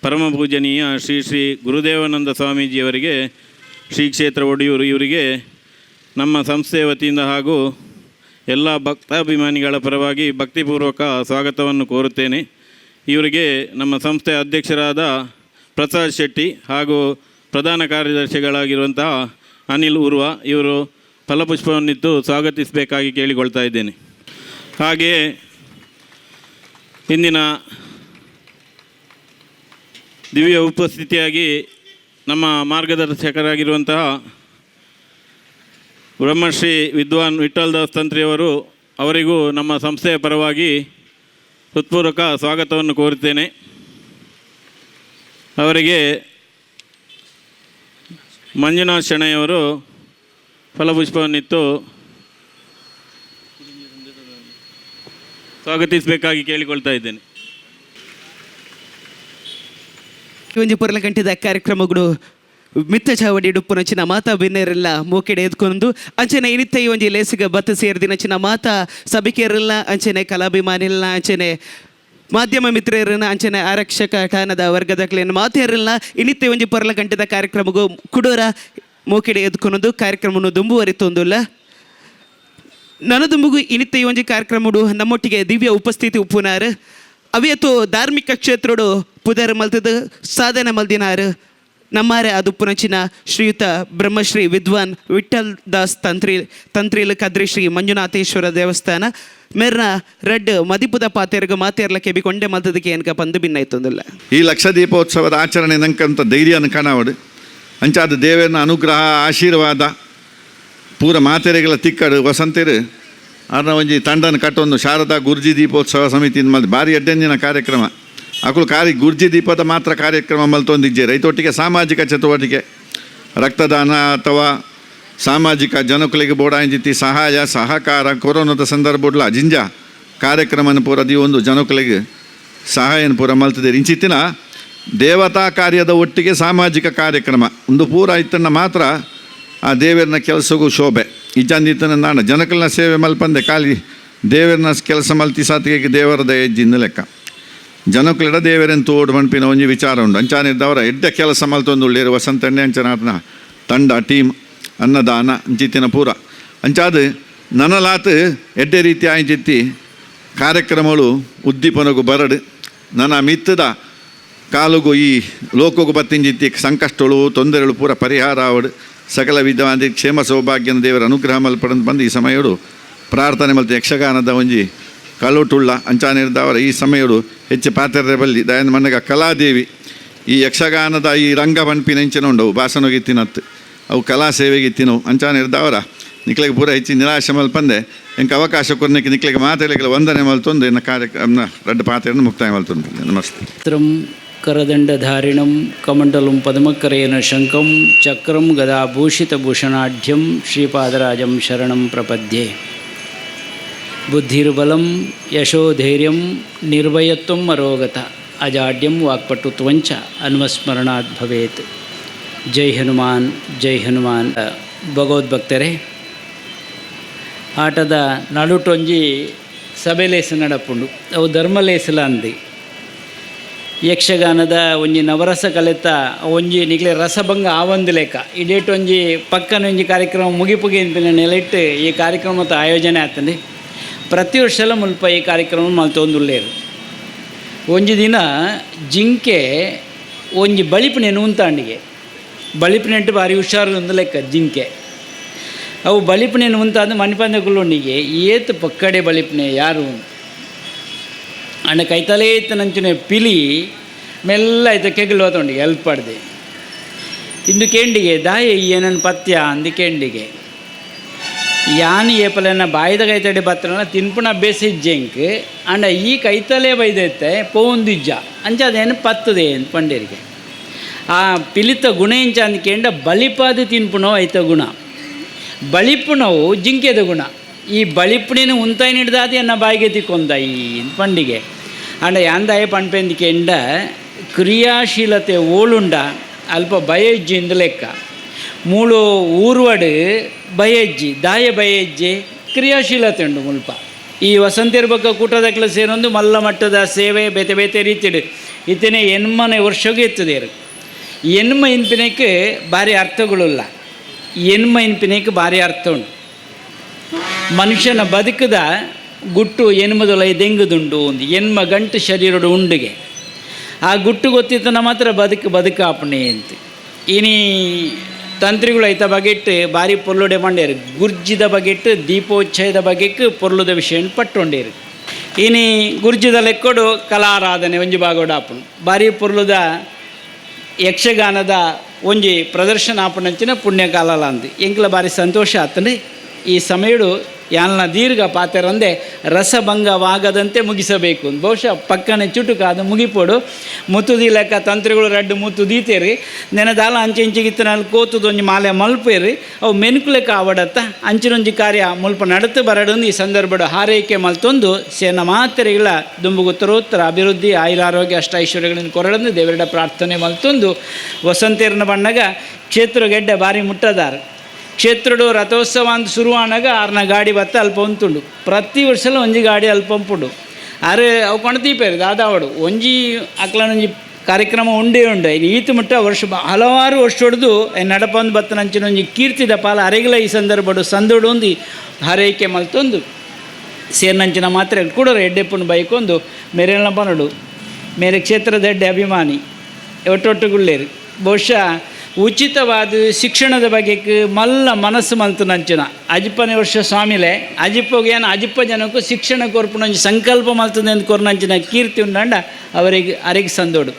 ಪರಮ ಪೂಜನೀಯ ಶ್ರೀ ಶ್ರೀ ಗುರುದೇವಾನಂದ ಸ್ವಾಮೀಜಿಯವರಿಗೆ ಶ್ರೀ ಕ್ಷೇತ್ರ ಒಡೆಯೂರು ಇವರಿಗೆ ನಮ್ಮ ಸಂಸ್ಥೆಯ ವತಿಯಿಂದ ಹಾಗೂ ಎಲ್ಲ ಭಕ್ತಾಭಿಮಾನಿಗಳ ಪರವಾಗಿ ಭಕ್ತಿಪೂರ್ವಕ ಸ್ವಾಗತವನ್ನು ಕೋರುತ್ತೇನೆ. ಇವರಿಗೆ ನಮ್ಮ ಸಂಸ್ಥೆಯ ಅಧ್ಯಕ್ಷರಾದ ಪ್ರಸಾದ್ ಶೆಟ್ಟಿ ಹಾಗೂ ಪ್ರಧಾನ ಕಾರ್ಯದರ್ಶಿಗಳಾಗಿರುವಂತಹ ಅನಿಲ್ ಉರ್ವ ಇವರು ಫಲಪುಷ್ಪವನ್ನಿತ್ತು ಸ್ವಾಗತಿಸಬೇಕಾಗಿ ಕೇಳಿಕೊಳ್ತಾ ಇದ್ದೇನೆ. ಹಾಗೆಯೇ ಇಂದಿನ ದಿವ್ಯ ಉಪಸ್ಥಿತಿಯಾಗಿ ನಮ್ಮ ಮಾರ್ಗದರ್ಶಕರಾಗಿರುವಂತಹ ಬ್ರಹ್ಮಶ್ರೀ ವಿದ್ವಾನ್ ವಿಠ್ಠಲದಾಸ್ ತಂತ್ರಿಯವರು ಅವರಿಗೂ ನಮ್ಮ ಸಂಸ್ಥೆಯ ಪರವಾಗಿ ಹೃತ್ಪೂರ್ವಕ ಸ್ವಾಗತವನ್ನು ಕೋರುತ್ತೇನೆ. ಅವರಿಗೆ ಮಂಜುನಾಥ್ ಶೆಣೆಯವರು ಫಲಪುಷ್ಪವನ್ನಿತ್ತು ಸ್ವಾಗತಿಸಬೇಕಾಗಿ ಕೇಳಿಕೊಳ್ತಾ ಇದ್ದೇನೆ. ಒಂಜಿ ಪೊರ್ಲ ಗಂಟೆದ ಕಾರ್ಯಕ್ರಮಗಳು ಮಿತ್ತ ಚಾವಡಿ ಡುಪ್ಪುನಂಚಿನ ಮಾತಾ ಬಿನ್ನೆರೆಲ್ಲ ಮೂಕೆಡೆ ಎದ್ಕೊಂಡು ಅಂಚನೆ ಇನಿತ್ತ ಈ ಒಂಜಿ ಲೇಸಿಗೆ ಬತ್ತು ಸೇರಿದಿನಂಚಿನ ಮಾತಾ ಸಭಿಕೆಯರೆಲ್ಲ ಅಂಚನೆ ಕಲಾಭಿಮಾನಿಲ್ಲ ಅಂಚನೆ ಮಾಧ್ಯಮ ಮಿತ್ರರನ್ನ ಅಂಚನೆ ಆರಕ್ಷಕ ಠಾಣದ ವರ್ಗದಕ್ಲೇನು ಮಾತೆಯರೆಲ್ಲ ಇನಿತ್ತ ಒಂಜಿ ಪೊರ್ಲ ಗಂಟೆದ ಕಾರ್ಯಕ್ರಮಗೂ ಕುಡೋರ ಮೂಕೆಡೆ ಎದ್ಕೊಂಡು ಕಾರ್ಯಕ್ರಮವನ್ನು ದುಂಬುವರಿತೊಂದುಲ್ಲ ನನದುಂಬುಗು ಇನಿತ್ತ ಈ ಒಂಜಿ ಕಾರ್ಯಕ್ರಮಡು ನಮ್ಮೊಟ್ಟಿಗೆ ದಿವ್ಯ ಉಪಸ್ಥಿತಿ ಉಪ್ಪುನಾರು ಅವಿಯತ್ತು ಧಾರ್ಮಿಕ ಕ್ಷೇತ್ರಡು ಪುದರ್ ಮಲ್ತದ ಸಾಧನೆ ಮಲ್ದಿನಾರು ನಮ್ಮಾರೆ ಅದುಪ್ಪುನಂಚಿನ ಶ್ರೀಯುತ ಬ್ರಹ್ಮಶ್ರೀ ವಿದ್ವಾನ್ ವಿಠ್ಠಲ್ ದಾಸ್ ತಂತ್ರಿಲ್ ಕದ್ರಿ ಶ್ರೀ ಮಂಜುನಾಥೇಶ್ವರ ದೇವಸ್ಥಾನ ಮೇರ್ನ ರೆಡ್ ಮದಿಪುದ ಪಾತೆರ್ಗ ಮಾತೆರ್ಲ ಕೆಬಿ ಕೊಂಡೆ ಮಲ್ತದಕ್ಕೆ ಏನಕ ಪಂದು ಭಿನ್ನ ಇತ್ತೊಂದಿಲ್ಲ. ಈ ಲಕ್ಷ ದೀಪೋತ್ಸವದ ಆಚರಣೆ ನಂಕಂತ ಧೈರ್ಯನ ಕಾಣವಡು ಅಂಚಾದ ದೇವರನ ಅನುಗ್ರಹ ಆಶೀರ್ವಾದ ಪೂರ ಮಾತೆರೆಗಳ ತಿಕ್ಕಡು ವಸಂತರು ಅರ್ನ ಒಂಜಿ ತಂಡನ ಕಟ್ಟೊಂದು ಶಾರದಾ ಗುರ್ಜಿ ದೀಪೋತ್ಸವ ಸಮಿತಿ ಮಲ್ದು ಭಾರಿ ಎಡ್ಡೆಂಜಿನ ಕಾರ್ಯಕ್ರಮ ಅಕುಲು ಗುರ್ಜಿ ದೀಪದ ಮಾತ್ರ ಕಾರ್ಯಕ್ರಮ ಮಲ್ತೊಂದಿಜ್ಜೆ ರೈತೊಟ್ಟಿಗೆ ಸಾಮಾಜಿಕ ಚಟುವಟಿಕೆ ರಕ್ತದಾನ ಅಥವಾ ಸಾಮಾಜಿಕ ಜನಕುಲಿಗೆ ಬೋಡಾಂಜಿತಿ ಸಹಾಯ ಸಹಕಾರ ಕೊರೋನಾದ ಸಂದರ್ಭಡ್ಲ ಜಿಂಜ ಕಾರ್ಯಕ್ರಮನ ಪೂರ ಒಂದು ಜನಕುಲಿಗೆ ಸಹಾಯನ ಪೂರ ಮಲ್ತಿದ್ದೇವೆ. ಇಂಚಿತ್ತಿನ ದೇವತಾ ಕಾರ್ಯದ ಒಟ್ಟಿಗೆ ಸಾಮಾಜಿಕ ಕಾರ್ಯಕ್ರಮ ಒಂದು ಪೂರ ಇತ್ತನ್ನ ಮಾತ್ರ ಆ ದೇವರನ್ನ ಕೆಲಸಗೂ ಶೋಭೆ ಇಜ್ಜಂದಿತ್ತನ ನಾನು ಜನಕಲ್ನ ಸೇವೆ ಮಲ್ಪಂದೆ ಖಾಲಿ ದೇವರನ್ನ ಕೆಲಸ ಮಲ್ತಿ ಸಾತಿಗೆ ದೇವರ ದಯಜ್ಜಿಂದ ಲೆಕ್ಕ ಜನಕುಲಿಡ ದೇವರನ್ನು ತೋಡು ಮಣ್ಪಿನ ಒಂಜಿ ವಿಚಾರ ಉಂಡು ಅಂಚಾನಿದ್ದವರ ಎಡ್ಡೆ ಕೆಲಸ ಮಲ್ತೊಂದುಳ್ಳೇರು ವಸಂತಣ್ಣೆ ಅಂಚನಾಥನ ತಂಡ ಟೀಮ್ ಅನ್ನದಾನ ಅಂಚಿತ್ತಿನ ಪೂರ ಅಂಚಾದ ನನಲಾತ್ ಎಡ್ಡೆ ರೀತಿ ಆಯ್ಜಿತ್ತಿ ಕಾರ್ಯಕ್ರಮಗಳು ಉದ್ದೀಪನಗೂ ಬರಡು ನನ್ನ ಮಿತ್ತದ ಕಾಲುಗೂ ಈ ಲೋಕಗೂ ಬತ್ತಿಂಜಿತ್ತಿ ಸಂಕಷ್ಟಗಳು ತೊಂದರೆಗಳು ಪೂರ ಪರಿಹಾರ ಆವಡು ಸಕಲ ವಿಧವಾದ ಕ್ಷೇಮ ಸೌಭಾಗ್ಯನ ದೇವರ ಅನುಗ್ರಹ ಮಲ್ಪಡಂದು ಬಂದು ಈ ಸಮಯಗಳು ಪ್ರಾರ್ಥನೆ ಮಲ್ತು ಯಕ್ಷಗಾನದ ಒಂಜಿ ಕಳುಟುಳ್ಳ ಅಂಚಾನಿರ್ದವರ ಈ ಸಮಯಗಳು ಹೆಚ್ಚು ಪಾತ್ರೆ ಬಲ್ಲಿ ದಯನ ಮನೆಗ ಕಲಾದೇವಿ ಈ ಯಕ್ಷಗಾನದ ಈ ರಂಗ ಪನ್ಪಿನ ಹೆಂಚಿನ ಉಂಡವು ಭಾಷಣಗಿತ್ತಿನತ್ತು ಅವು ಕಲಾ ಸೇವೆಗಿತ್ತಿನವು ಅಂಚಾನಿರ್ದವರ ನಿಕ್ಲಿಗೆ ಪೂರ ಹೆಚ್ಚು ನಿರಾಶೆ ಮಲ್ಪಂದೆ ಎಂಕ ಅವಕಾಶ ಕೊರ್ನಿಕ್ಕೆ ನಿಕ್ಲಿಗೆ ಮಾತಾಡಲಿಕ್ಕೆ ವಂದನೆ ಮಲ್ತೊಂದು ಇನ್ನು ಕಾರ್ಯಕ್ರಮ ರಡ್ಡು ಪಾತ್ರೆಯನ್ನು ಮುಕ್ತಾಯ ಮಲ್ತೊಂದು. ನಮಸ್ತೆ. ಕರದಂಡಧಾರಿಣಂ ಕಮಂಡಲಂ ಪದ್ಮಕರೇನ ಶಂಕಂ ಚಕ್ರಂ ಗದಾಭೂಷಿತಭೂಷಣಾಢ್ಯಂ ಶ್ರೀಪಾದರಾಜಂ ಶರಣಂ ಪ್ರಪದ್ಯೆ. ಬುದ್ಧಿರ್ಬಲಂ ಯಶೋಧೈರ್ಯಂ ನಿರ್ಭಯತ್ವಂ ಅರೋಗತ ಅಜಾಡ್ಯಂ ವಾಕ್ಪಟುತ್ವಂಚ ಅನುಸ್ಮರಣಾತ್ ಭವೇತ್. ಜೈ ಹನುಮಾನ್ ಜೈ ಹನುಮಾನ್. ಭಗವದ್ಭಕ್ತರೇ, ಆಟದ ನಡುಟೊಂಜಿ ಸಭೆಲೇಸ ನಡಪುಂಡು ಅವು ಧರ್ಮಲೇಸಲ ಅಂದಿ ಯಕ್ಷಗಾನದ ಒಂಜಿ ನವರಸ ಕಲೆತ ಒಂಜಿ ನಿಕ್ಲೆ ರಸಭಂಗ ಆವಂದು ಲೆಕ್ಕ ಇಡೇಟ್ ಒಂಜಿ ಪಕ್ಕನ ಒಂಜಿ ಕಾರ್ಯಕ್ರಮ ಮುಗಿಪುಗೆ ಅಂಪಿನ ನೆಲೆಟ್ಟು ಈ ಕಾರ್ಯಕ್ರಮದ ಆಯೋಜನೆ ಆಗ್ತದೆ. ಪ್ರತಿ ವರ್ಷಲ ಮುಲ್ಪ ಈ ಕಾರ್ಯಕ್ರಮ ಮಲ್ತೊಂದುಳ್ಳೇರು. ಒಂಜಿ ದಿನ ಜಿಂಕೆ ಒಂಜಿ ಬಳಿಪುಣೆನು ಉಂತಾಂಡಿಗೆ ಬಳಿಪುಣೆಂಟು ಭಾರಿ ಹುಷಾರು ಒಂದು ಲೆಕ್ಕ ಜಿಂಕೆ ಅವು ಬಳಿಪುಣೆನು ಉಂತಾಂದು ಮಣಿಪಂದಗುಳ್ಳೊಂಡಿಗೆ ಏತು ಪಕ್ಕಡೆ ಬಳಿಪುಣೆ ಯಾರು ಅಣ್ಣ ಕೈತಲೇ ಇತ್ತು ನಂಚಿನ ಪಿಲಿ ಮೆಲ್ಲ ಆಯ್ತು ಕೆಗಲು ಹೋತೊಂಡಿಗೆ ಹೆಲ್ಪ್ ಪಡ್ದೆ ಇಂದು ಕೆಂಡಿಗೆ ದಾಯ ಏನನ್ನು ಪಥ್ಯ ಅಂದು ಕೆಂಡಿಗೆ ಯಾನಿ ಏಪಲನ್ನ ಬಾಯ್ದ ಕೈತಡೆ ಬತ್ತನ ತಿನ್ಪುಣ ಬೇಸಿಜ್ಜೆಂಕ್ ಅಂಡ ಈ ಕೈತಲೇ ಬೈದೈತೆ ಪೋಂದಿಜ್ಜ ಅಂಚದೇನು ಪತ್ತದೆ ಅಂತ ಪಂಡೇರಿಗೆ ಆ ಪಿಲಿತ ಗುಣ ಇಂಚ ಅಂದ್ಕೆಂಡ ಬಳಿಪಾದ ತಿನ್ಪುಣವು ಐತ ಗುಣ ಬಳಿಪುಣವು ಜಿಂಕೆದ ಗುಣ ಈ ಬಳಿಪುಣಿನ ಉಂತಾಯಿ ಹಿಡ್ದಾದ ಎನ್ನ ಬಾಯಿಗೆ ತಿಕ್ಕೊಂದಾಯಿ ಪಂಡಿಗೆ ಅಂಡ ಯಾಂದಾಯ ಪಣ್ಪೆಂದಿಕೆಂಡ ಕ್ರಿಯಾಶೀಲತೆ ಓಳುಂಡ ಅಲ್ಪ ಬಯಜ್ಜಿಂದ ಲೆಕ್ಕ ಮೂಳು ಊರ್ವಡು ಬಯಜ್ಜಿ ದಾಯ ಬಯಜ್ಜಿ ಕ್ರಿಯಾಶೀಲತೆ ಉಂಡು ಮುಲ್ಪ ಈ ವಸಂತಿರ ಬಗ್ಗೆ ಕೂಟದಕ್ಲ ಸೇರೊಂದು ಮಲ್ಲ ಮಟ್ಟದ ಸೇವೆ ಬೇತೆ ಬೇತೆ ರೀತಿಡು ಇತನೇ ಎನ್ಮನೆ ವರ್ಷಗೂ ಎತ್ತದೇರು ಎನ್ಮ ಇನ್ಪಿನಕ್ಕೆ ಭಾರಿ ಅರ್ಥಗಳಿಲ್ಲ ಎನ್ಮ ಇನ್ಪಿನಕ್ಕೆ ಭಾರಿ ಅರ್ಥ ಉಂಟು ಮನುಷ್ಯನ ಬದುಕದ ಗುಟ್ಟು ಎನ್ಮದೊಲೈ ದೆಂಗುದುಂಡು ಒಂದು ಎನ್ಮ ಗಂಟು ಶರೀರಡು ಉಂಡಿಗೆ ಆ ಗುಟ್ಟು ಗೊತ್ತಿತ್ತನ ಮಾತ್ರ ಬದುಕಾಪಣೆ ಅಂತ ಇನಿ ತಂತ್ರಿಗಳು ಐತ ಬಗೆಟ್ ಭಾರಿ ಪೊರ್ಲುಡೆ ಮಾಡ್ಯಾರ. ಗುರ್ಜಿದ ಬಗೆಟ್ ದೀಪೋತ್ಸವದ ಬಗೆಕ್ ಪೊರ್ಲುದ ವಿಷಯ ಪಟ್ಟೊಂಡೇರು. ಇನಿ ಗುರ್ಜಿದ ಲೆಕ್ಕೊಡು ಕಲಾರಾಧನೆ ಒಂಜಿ ಬಾಗೋಡ ಆಪುಣು ಭಾರಿ ಪೊರ್ಲುದ ಯಕ್ಷಗಾನದ ಒಂಜಿ ಪ್ರದರ್ಶನ ಆಪಣಂಚಿನ ಪುಣ್ಯಕಾಲ ಅಂದು ಎಂಕ್ಲ ಭಾರಿ ಸಂತೋಷ ಆತಂದ್ರೆ ಈ ಸಮಯಡು ಯಾಲ್ನ ದೀರ್ಘ ಪಾತೆರಂದೆ ರಸಭಂಗವಾಗದಂತೆ ಮುಗಿಸಬೇಕು. ಬಹುಶಃ ಪಕ್ಕನೆ ಚುಟುಕಾದ ಮುಗಿಪೋಡು ಮುತ್ತುದಿ ಲೆಕ್ಕ ತಂತ್ರಿಗಳು ರಡ್ಡು ಮುತ್ತು ದೀತೇರಿ ನೆನದಾಲ ಅಂಚೆ ಇಂಚಿಗಿತ್ತನಲ್ಲಿ ಕೋತುದೊಂಜಿ ಮಾಲೆ ಮಲ್ಪೇರಿ ಅವು ಮೆನುಕು ಲೆಕ್ಕ ಆವಡತ್ತ ಅಂಚಿನೊಂಜಿ ಕಾರ್ಯ ಮುಲ್ಪ ನಡತು ಬರಡೊಂದು ಈ ಸಂದರ್ಭಡು ಹಾರೈಕೆ ಮಲ್ತೊಂದು ಸೇನ ಮಾತೆರೆಗಳ ದುಂಬುಗುತ್ತರೋತ್ತರ ಅಭಿವೃದ್ಧಿ ಆಯುರಾರೋಗ್ಯ ಅಷ್ಟೈಶ್ವರ್ಯಗಳನ್ನು ಕೊರಡಂದು ದೇವರಿಡ ಪ್ರಾರ್ಥನೆ ಮಲ್ತೊಂದು ವಸಂತೇರನ ಬಣ್ಣಗ ಕ್ಷೇತ್ರ ಗೆಡ್ಡೆ ಬಾರಿ ಮುಟ್ಟದಾರ. ಕ್ಷೇತ್ರಡು ರಥೋತ್ಸವ ಅಂತ ಶುರುವಾನಾಗ ಆರ್ನ ಗಾಡಿ ಬತ್ತ ಅಲ್ಪ ಉಂಟುಂಡು. ಪ್ರತಿ ವರ್ಷಲ ಒಂಜಿ ಗಾಡಿ ಅಲ್ಪ ಉಂಪುಂಡು. ಅರೆ ಅವು ಕೊಣತೀಪೇರು ದಾದಾವಡು ಒಂಜಿ ಅಕ್ಲನೊಂಜಿ ಕಾರ್ಯಕ್ರಮ ಉಂಡೇ ಇದು ಈತು ಮುಟ್ಟ ವರ್ಷ ಹಲವಾರು ವರ್ಷ ಹೊಡೆದು ನಡಪಂದು ಬತ್ತನಂಚಿನ ಒಂಜಿ ಕೀರ್ತಿದ ಪಾಲ ಅರೆಗಿಲ ಈ ಸಂದರ್ಭಡು ಸಂದೋಡು ಒಂದಿ ಹಾರೈಕೆ ಮಲ್ತೊಂದು ಸೇರ್ನಂಚಿನ ಮಾತ್ರ ಕೂಡ ಎಡ್ಡೆಪ್ಪನ ಬೈಕೊಂದು ಮೇರೆಲ್ನ ಪನಡು ಮೇರೆ ಕ್ಷೇತ್ರದ ಎಡ್ಡೆ ಅಭಿಮಾನಿ ಒಟ್ಟೊಟ್ಟುಗುಳ್ಳೇರು. ಬಹುಶಃ ಉಚಿತವಾದ ಶಿಕ್ಷಣದ ಬಗೆಗೆ ಮಲ್ಲ ಮನಸ್ಸು ಮಲ್ತು ನಂಚಿನ ಅಜಿಪ್ಪನೇ ವರ್ಷ ಸ್ವಾಮಿಲೆ ಅಜಿಪ್ಪಗೆ ಏನು ಅಜಿಪ್ಪ ಜನಕ್ಕೂ ಶಿಕ್ಷಣ ಕೊರ್ಪುನಂಜಿ ಸಂಕಲ್ಪ ಮಲ್ತದೆ ಎಂದು ಕೊರ್ನಂಚಿನ ಕೀರ್ತಿ ಉಂಡಂಡ ಅರೆಗೆ ಸಂದೋಡು.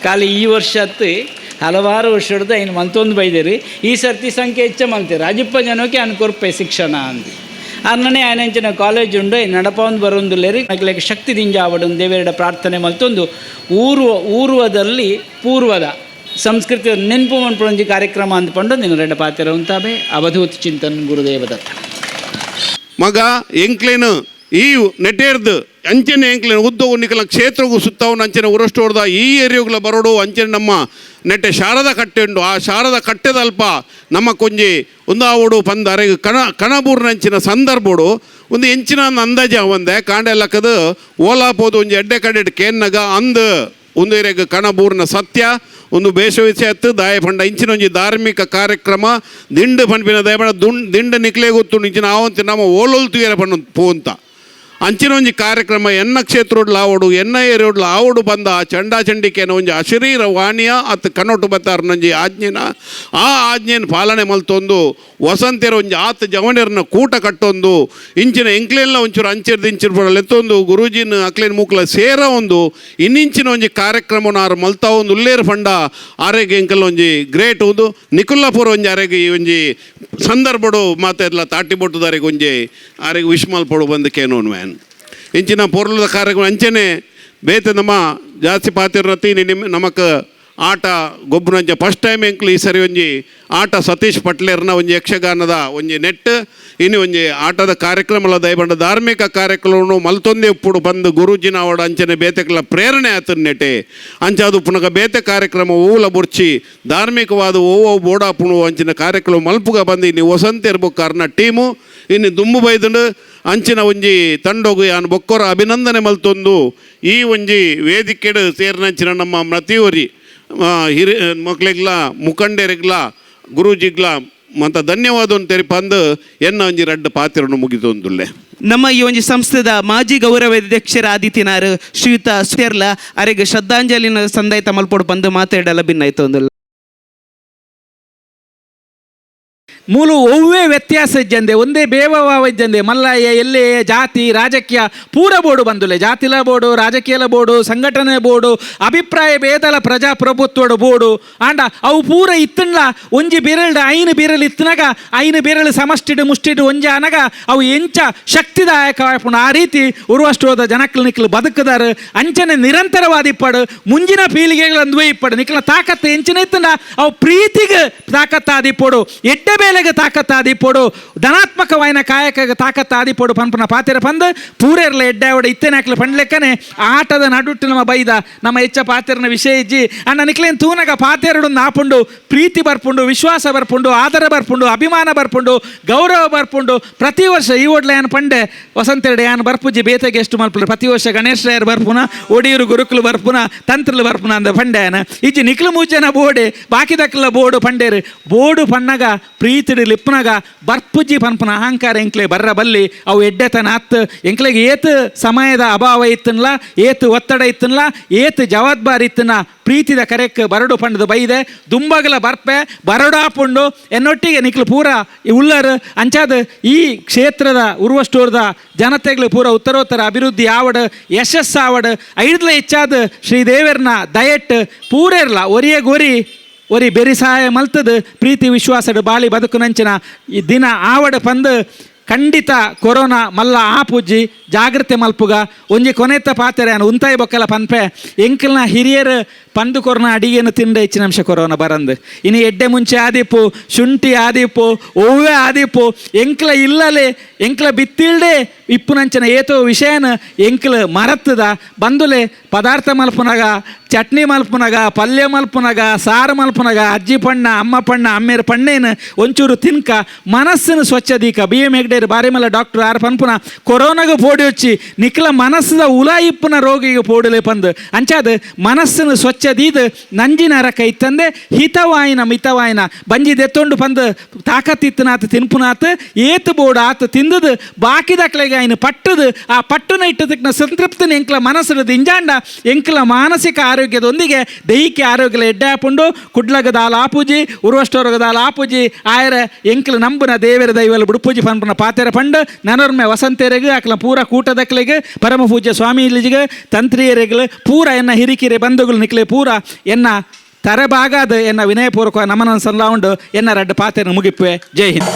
ಖಾಲಿ ಈ ವರ್ಷ ಹತ್ತು ಹಲವಾರು ವರ್ಷ ಹಿಡ್ದು ಇನ್ನು ಮಲ್ತೊಂದು ಬೈದೇರಿ ಈ ಸರ್ತಿ ಸಂಖ್ಯೆ ಹೆಚ್ಚು ಮಲ್ತೀರಿ ಅಜಿಪ್ಪ ಜನಕ್ಕೆ ಅನ್ ಕೊರ್ಪೆ ಶಿಕ್ಷಣ ಅಂದು ಅನ್ನನೇ ಆಯನಂಚಿನ ಕಾಲೇಜ್ ಉಂಡು ನಡಪಂದು ಬರೋದಿಲ್ಲೇರಿ ನಗಲಿಗೆ ಶಕ್ತಿ ದಿಂಜ ಆವಡೊಂದು ದೇವರಿಡ ಪ್ರಾರ್ಥನೆ ಮಲ್ತೊಂದು ಊರ್ವದಲ್ಲಿ ಪೂರ್ವದ ಸಂಸ್ಕೃತಿ ನೆನಪು ಮನ್ಪೊಂಜಿ ಕಾರ್ಯಕ್ರಮ ಅಂದ್ಕೊಂಡು ನಿನ್ನ ರೆಡ್ಡ ಪಾತ್ರ ಉಂತಾಬೆ ಅವಧೂತ್ ಚಿಂತನ್ ಗುರುದೇವದತ್ತ ಮಗ ಎಂಕ್ಲೇನು ಈ ನೆಟೇರ್ದು ಅಂಚನೆ ಎಂಕ್ಲೇನು ಉದ್ದವು ನಿಕಲ ಕ್ಷೇತ್ರಗೂ ಸುತ್ತವನು ಅಂಚನೆ ಉರಷ್ಟು ಹೊಡೆದ ಈ ಏರಿಯಾಗಳ ಬರೋಡು ಅಂಚನೆ ನಮ್ಮ ನೆಟ್ಟೆ ಶಾರದ ಕಟ್ಟೆ ಉಂಡು ಆ ಶಾರದ ಕಟ್ಟೆದಲ್ಪ ನಮ್ಮ ಕೊಂಜಿ ಒಂದಾವಡು ಪಂದ ಅರೆಗೆ ಕಣಬೂರ್ನಂಚಿನ ಸಂದರ್ಭಡು ಒಂದು ಎಂಚಿನ ಅಂದಾಜ ಒಂದೆ ಕಾಂಡೆಲ್ಲಕ್ಕದು ಓಲಾಪೋದು ಒಂಜಿ ಎಡ್ಡೆ ಕಡೆ ಕೇನ್ನಗ ಅಂದು ಒಂದು ಇರೆಗೆ ಕಣಬೂರ್ನ ಸತ್ಯ ಒಂದು ಬೇಷವಿಸತ್ತು ದಾಯ ಪಂಡ ಇಂಚಿನೊಂಜಿ ಧಾರ್ಮಿಕ ಕಾರ್ಯಕ್ರಮ ದಿಂಡು ಪಂಪಿನ ದಯಪಂಡ ದಿಂಡು ನಿಕ್ಲೇ ಗೊತ್ತು ಇಂಚಿನ ಆವಂತಿ ನಮ್ಮ ಓಲೋಲ್ ತುಯರ ಪಂಡ ಪೋಂತ ಅಂಚಿನೊಂಜಿ ಕಾರ್ಯಕ್ರಮ ಎನ್ನ ಕ್ಷೇತ್ರೊಡ್ಲ ಆವಡು ಎನ್ನ ಏರಿಯೋಡ್ಲ ಆವಡು ಬಂದ ಚಂಡಾ ಚಂಡಿಕೆನ ಒಂಜಿ ಅಶರೀರ ವಾಣಿಯ ಅತ್ ಕನ್ನೊಟ್ಟು ಬತ್ತಾರನೊಂಜಿ ಆಜ್ಞೆನ ಆ ಆಜ್ಞೆನ ಪಾಲನೆ ಮಲ್ತೊಂದು ವಸಂತೆರ ಒಂಜಿ ಆತ ಜವಣಿಯರ್ನ ಕೂಟ ಕಟ್ಟೊಂದು ಇಂಚಿನ ಎಂಕ್ಲೆಲ್ಲ ಒಂಚೂರು ಅಂಚಿರ್ದು ಇಂಚಿರ್ಪಡಲ್ಲ ಎತ್ತೊಂದು ಗುರೂಜಿನ ಅಕ್ಲೇನ ಮೂಕ್ಲ ಸೇರ ಒಂದು ಇನ್ನಿಂಚಿನ ಒಂಜಿ ಕಾರ್ಯಕ್ರಮನ ಆರು ಮಲ್ತಾ ಒಂದು ಉಲ್ಲೇರು ಪಂಡ ಆರೆಗೆ ಎಂಕಲ್ ಒಂಜಿ ಗ್ರೇಟ್ ಒಂದು ನಿಕುಲ್ಲಾಪುರ ಒಂಜಿ ಆರೆಗೆ ಈ ಒಂಜಿ ಸಂದರ್ಭಡು ಮಾತೆಲ್ಲ ತಾಟಿ ಬೊಟ್ಟುದಾರೆಗೆ ಒಂಜಿ ಆರೆಗೆ ವಿಶ್ಮಲ್ ಪಡು ಬಂದಕ್ಕೇನು ಮ್ಯಾನ್ ಇಂಚಿನ ಪೊರ್ಲದ ಕಾರ್ಯಕ್ರಮ ಅಂಚನೆ ಬೇತೆ ನಮ್ಮ ಜಾಸ್ತಿ ಪಾತಿರ್ನತಿ ನಮಕ್ ಆಟ ಗೊಬ್ಬರಂಜ ಫಸ್ಟ್ ಟೈಮ್ ಎಂಕ್ಲು ಈ ಸರಿ ಒಂಜಿ ಆಟ ಸತೀಶ್ ಪಟ್ಲೇರ್ನ ಒಂಜಿ ಯಕ್ಷಗಾನದ ಒಂಜಿ ನೆಟ್ ಇನ್ನು ಒಂಜಿ ಆಟದ ಕಾರ್ಯಕ್ರಮಲ ದಯಬಂಡ ಧಾರ್ಮಿಕ ಕಾರ್ಯಕ್ರಮ ಮಲ್ತೊಂದೆ ಉಪ್ಪುಡು ಬಂದು ಗುರೂಜಿನ ಅವಡ ಅಂಚನೆ ಬೇತೆಕ್ಲ ಪ್ರೇರಣೆ ಆತನ ನೆಟೆ ಅಂಚಾದು ಪುನಗ ಬೇತೆ ಕಾರ್ಯಕ್ರಮ ಓಲ ಬುರ್ಚಿ ಧಾರ್ಮಿಕವಾದ ಓವೋ ಬೋಡಾಪುಣು ಅಂಚಿನ ಕಾರ್ಯಕ್ರಮ ಮಲ್ಪುಗ ಬಂದು ಇನ್ನು ವಸಂತ ಇರ್ಬೇಕು ಕಾರ್ನ ಟೀಮು ಇನ್ನು ದುಂಬು ಬೈದುಂಡು ಅಂಚಿನ ಒಂಜಿ ತಂಡೋಗು ಯಾನು ಬೊಕ್ಕೊರ ಅಭಿನಂದನೆ ಮಲ್ತೊಂದು ಈ ಒಂಜಿ ವೇದಿಕೆಡು ಸೇರ್ನಂಚಿನ ನಮ್ಮ ಮತಿಯೋರಿ ಹಿರಿ ಮಕ್ಳಿಗ್ಲ ಮುಖಂಡರಿಗ್ಲ ಗುರೂಜಿಗ್ಲ ಮತ್ತು ಧನ್ಯವಾದ ತೆರಿಪಂದು ಎನ್ನ ಒಂಜಿ ರಡ್ಡು ಪಾತ್ರನು ಮುಗಿದೊಂದುಲ್ಲೆ. ನಮ್ಮ ಈ ಒಂಜಿ ಸಂಸ್ಥೆದ ಮಾಜಿ ಗೌರವಾಧ್ಯಕ್ಷರ ಆದಿತ್ಯನಾರ್ ಶ್ರೀಯುತ ಸೇರ್ಲ ಅರೆಗೆ ಶ್ರದ್ಧಾಂಜಲಿನ ಸಂದಾಯಿತ ಮಲ್ಪೊಡು ಬಂದು ಮಾತಾಡಲ್ಲ ಭಿನ್ನಾಯ್ತು ಮೂಲು ಒವ್ವೇ ವ್ಯತ್ಯಾಸ ಇಜ್ಜಂದೆ ಒಂದೇ ಬೇವವಾವ ಇಜ್ಜಂದೆ ಮಲ್ಲಯ್ಯ ಎಲ್ಲೇ ಜಾತಿ ರಾಜಕೀಯ ಪೂರ ಬೋರ್ಡು ಬಂದುಲೆ ಜಾತಿಲ ಬೋರ್ಡು ರಾಜಕೀಯಲ ಬೋರ್ಡು ಸಂಘಟನೆ ಬೋರ್ಡು ಅಭಿಪ್ರಾಯ ಭೇದಲ ಪ್ರಜಾಪ್ರಭುತ್ವದ ಬೋರ್ಡು ಆಂಡ ಅವು ಪೂರ ಇತ್ತನ್ಲ ಒಂಜಿ ಬೆರಳ್ದ ಐನು ಬೆರಳು ಇತ್ತನಾಗ ಐನು ಬೆರಳು ಸಮಷ್ಟಿಡು ಮುಷ್ಟಿಡು ಒಂಜ ಅನಗ ಅವು ಎಂಚ ಶಕ್ತಿದಾಯಕವಾಯ್ಪುಣ ಆ ರೀತಿ ಉರುವಷ್ಟೋದ ಜನಕ್ಲು ನಿಕ್ಲು ಬದುಕದಾರು ಅಂಚನೆ ನಿರಂತರವಾದ ಇಪ್ಪಡು ಮುಂಜಿನ ಪೀಳಿಗೆಗಳಂದುವೆ ಇಪ್ಪಡು ನಿಕ್ಲ ತಾಕತ್ತು ಎಂಚಿನ ಇತ್ತಂಡ ಅವು ಪ್ರೀತಿಗೆ ತಾಕತ್ತಾದಿಪ್ಪಡು ಎಡ್ಡೆ ಬೇಲೆಗೆ ತಾಕತ್ತಾದಿಪ್ಪಡು ಧನಾತ್ಮಕವಾಯಿನ ಕಾಯಕ ತಾಕತ್ತಾದಿಪ್ಪಡು ಪಂಪನ ಪಾತೆರ ಪಂದು ಪೂರೇರ್ಲ ಎಡ್ಡೆ ಅವಡ ಇತ್ತೇನಾಕ್ಲು ಪಂಡ್ಲೆಕ್ಕನೆ ಆಟದ ನಡುಟ್ಟು ನಮ್ಮ ಬೈದ ನಮ್ಮ ಹೆಚ್ಚ ಪಾತೆರನ ವಿಷಯ ಇಜ್ಜಿ ಅಣ್ಣ ನಿಕ್ಲೇನು ತೂನಗ ಪಾತೆರಡು ನಾಪುಂಡು ಪ್ರೀತಿ ಬರ್ಪುಂಡು ವಿಶ್ವಾಸ ಬರ್ಪುಂಡು ಆದರ ಬರ್ಪುಂಡು ಅಭಿಮಾನ ಬರ್ಪುಂಡು ಗೌರವ ಬರ್ಪುಂಡು ಪ್ರತಿ ವರ್ಷ ಈ ಓಡ್ಲ ಏನು ಪಂಡೆ ವಸಂತೆರಡು ಏನು ಬರ್ಪುಜಿ ಬೇತೆಗೆ ಎಷ್ಟು ಮಲ್ಪುಂಡು ಪ್ರತಿ ವರ್ಷ ಗಣೇಶ ರಾಯರು ಬರ್ಪುನ ಒಡಿಯೂರು ಗುರುಕುಲು ಬರ್ಪುನ ತಂತ್ರಲು ಬರ್ಪುನ ಅಂದ ಪಂಡೆನ ಇಜ್ಜಿ ನಿಕ್ಲು ಮೂಜನ ಬೋಡೆ ಬಾಕಿದಕ್ಲ ಬೋರ್ಡು ಪಂಡೇರು ಬೋರ್ಡು ಪಣ್ಣಗ ಪ್ರೀತಿ ಪ್ರೀತಿಡ್ ಲಿಪ್ಪನಾಗ ಬರ್ಪುಜ್ಜಿ ಪನ್ಪನ ಅಹಂಕಾರ ಎಂಕ್ಲೆ ಬರ್ರ ಬಲ್ಲಿ ಅವು ಎಡ್ಡೆತನ ಹತ್ತು ಎಂಕ್ಲೆಗೆ ಏತು ಸಮಯದ ಅಭಾವ ಇತ್ತನ್ಲ ಏತು ಒತ್ತಡ ಇತ್ತನ್ಲ ಏತು ಜವಾಬ್ದಾರಿ ಇತ್ತನ ಪ್ರೀತಿದ ಕರೆಕ್ ಬರಡು ಪಂಡದ ಬೈದೆ ದುಂಬಗಲ ಬರ್ಪೆ ಬರಡಾಪುಂಡು ಎನ್ನೊಟ್ಟಿಗೆ ನಿಕ್ಲು ಪೂರ ಉಳ್ಳರು ಅಂಚಾದ ಈ ಕ್ಷೇತ್ರದ ಉರ್ವಷ್ಟೋರ್ದ ಜನತೆಗಳು ಪೂರ ಉತ್ತರೋತ್ತರ ಅಭಿವೃದ್ಧಿ ಆವಡ್ ಯಶಸ್ಸು ಆವಡ್ ಐಡ್ಲ ಹೆಚ್ಚಾದ ಶ್ರೀದೇವರ್ನ ದಯಟ್ ಪೂರೇರ್ಲ ಒರಿಯ ಗೋರಿ ಒರಿ ಬೆರಿ ಸಹಾಯ ಮಲ್ತದ ಪ್ರೀತಿ ವಿಶ್ವಾಸದ ಬಾಳಿ ಬದುಕು ನಂಚಿನ ಈ ದಿನ ಆವಡ ಪಂದು ಖಂಡಿತ ಕೊರೋನಾ ಮಲ್ಲ ಆಪುಜ್ಜಿ ಜಾಗ್ರತೆ ಮಲ್ಪುಗ ಒಂಜಿ ಕೊನೆತ್ತ ಪಾತೆರೆ ಅನ್ನು ಉಂತಾಯಿ ಬೊಕ್ಕಲ ಪನ್ಪೆ ಎಂಕಲ್ನ ಹಿರಿಯರು ಪಂದು ಕೊರೋನಾ ಅಡಿಗೆಯನ್ನು ತಿಂದ ಹೆಚ್ಚಿನ ಅಂಶ ಕೊರೋನಾ ಬರಂದು ಇನ್ನು ಎಡ್ಡೆ ಮುಂಚೆ ಆದಿಪ್ಪು ಶುಂಠಿ ಆದಿಪ್ಪು ಓವೆ ಆದಿಪ್ಪು ಎಂಕ್ಲ ಇಲ್ಲಲೆ ಎಂಕ್ಲ ಬಿತ್ತಿಲ್ಡೆ ಇಪ್ಪುನಂಚನ ಏತೋ ವಿಷಯನ ಎಂಕ್ಲ ಮರತ್ತದ ಬಂದುಲೆ ಪದಾರ್ಥ ಮಲ್ಪುನಗ ಚಟ್ನಿ ಮಲ್ಪುನಗ ಪಲ್ಯ ಮಲ್ಪುನಗ ಸಾರು ಮಲ್ಪುನಗ ಅಜ್ಜಿ ಪಣ್ಣ ಅಮ್ಮ ಪಣ್ಣ ಅಮ್ಮೇರ ಪಣ್ಣೇನು ಒಂಚೂರು ತಿನ್ಕ ಮನಸ್ಸನ್ನು ಸ್ವಚ್ಛದೀಕ ಬಿ ಎಮ್ ಹೆಗ್ಡೇರು ಬಾರಿಮಲ್ಲ ಡಾಕ್ಟರ್ ಆರು ಪನ್ಪುನ ಕೊರೋನಾಗ ಪೋಡಿ వచ్చి ನಿಕ್ಲ ಮನಸ್ಸದ ಉಲಾಯಿಪ್ಪನ ರೋಗಿಗೆ ಪೋಡಲೆ ಪಂದು ಅಂಚಾದ ಮನಸ್ಸನ್ನು ಸ್ವಚ್ಛದೀದು ನಂಜಿನ ಅರಕ ಇತ್ತಂದೆ ಹಿತವಾಯಿನ ಮಿತವಾಯಿನ ಬಂಜಿ ದೆತ್ತೊಂಡು ಪಂದು ತಾಕತ್ತಿತ್ತನಾಥ ತಿನ್ಪುನಾಥ ಏತು ಬೋಡ ಆತ ತಿಂದದು ಬಾಕಿದಕ್ಲೆಗೆ ಆಯ್ನ ಪಟ್ಟದು ಆ ಪಟ್ಟುನ ಇಟ್ಟದಕ್ಕೆ ಸಂತೃಪ್ತಿನ ಎಂಕ್ಲ ಮನಸ್ಸದ ಇಂಜಾಂಡ ಎಂಕ್ಲ ಮಾನಸಿಕ ಆರೋಗ್ಯದೊಂದಿಗೆ ದೈಹಿಕ ಆರೋಗ್ಯ ಎಡ್ಡೆ ಹಾಪುಂಡು ಕುಡ್ಲಗದ ಆಪೂಜಿ ಉರ್ವಷ್ಟೋರ್ಗದ ಆಪೂಜಿ ಆಯರ ಎಂಕ್ಲ ನಂಬುನ ದೇವರ ದೈವಲ್ ಬುಡುಪೂಜಿ ಪನ್ಪುನ ಪಾತೆರ ಪಂಡು ನನರ್ಮೆ ವಸಂತೆರೆಗೆ ಆಕಲ ಪೂರ ಕೂಟದಕ್ಲೆಗೆ ಪರಮ ಪೂಜ್ಯ ಸ್ವಾಮೀಜಿಗೆ ತಂತ್ರಿಯರೆಗಳು ಪೂರ ಎನ್ನ ಹಿರಿಕಿರೆ ಬಂಧುಗಳು ನಿಕ್ಲೆ ಪೂರ ಎನ್ನ ತರಬಾಗಾದ ಎನ್ನ ವಿನಯಪೂರ್ವಕ ನಮನ ಸಲ್ಲಾವುಂಡು ಎನ್ನ ರಡ್ಡು ಪಾತೆನ ಮುಗಿಪ್ಪೆ. ಜೈ ಹಿಂದ್.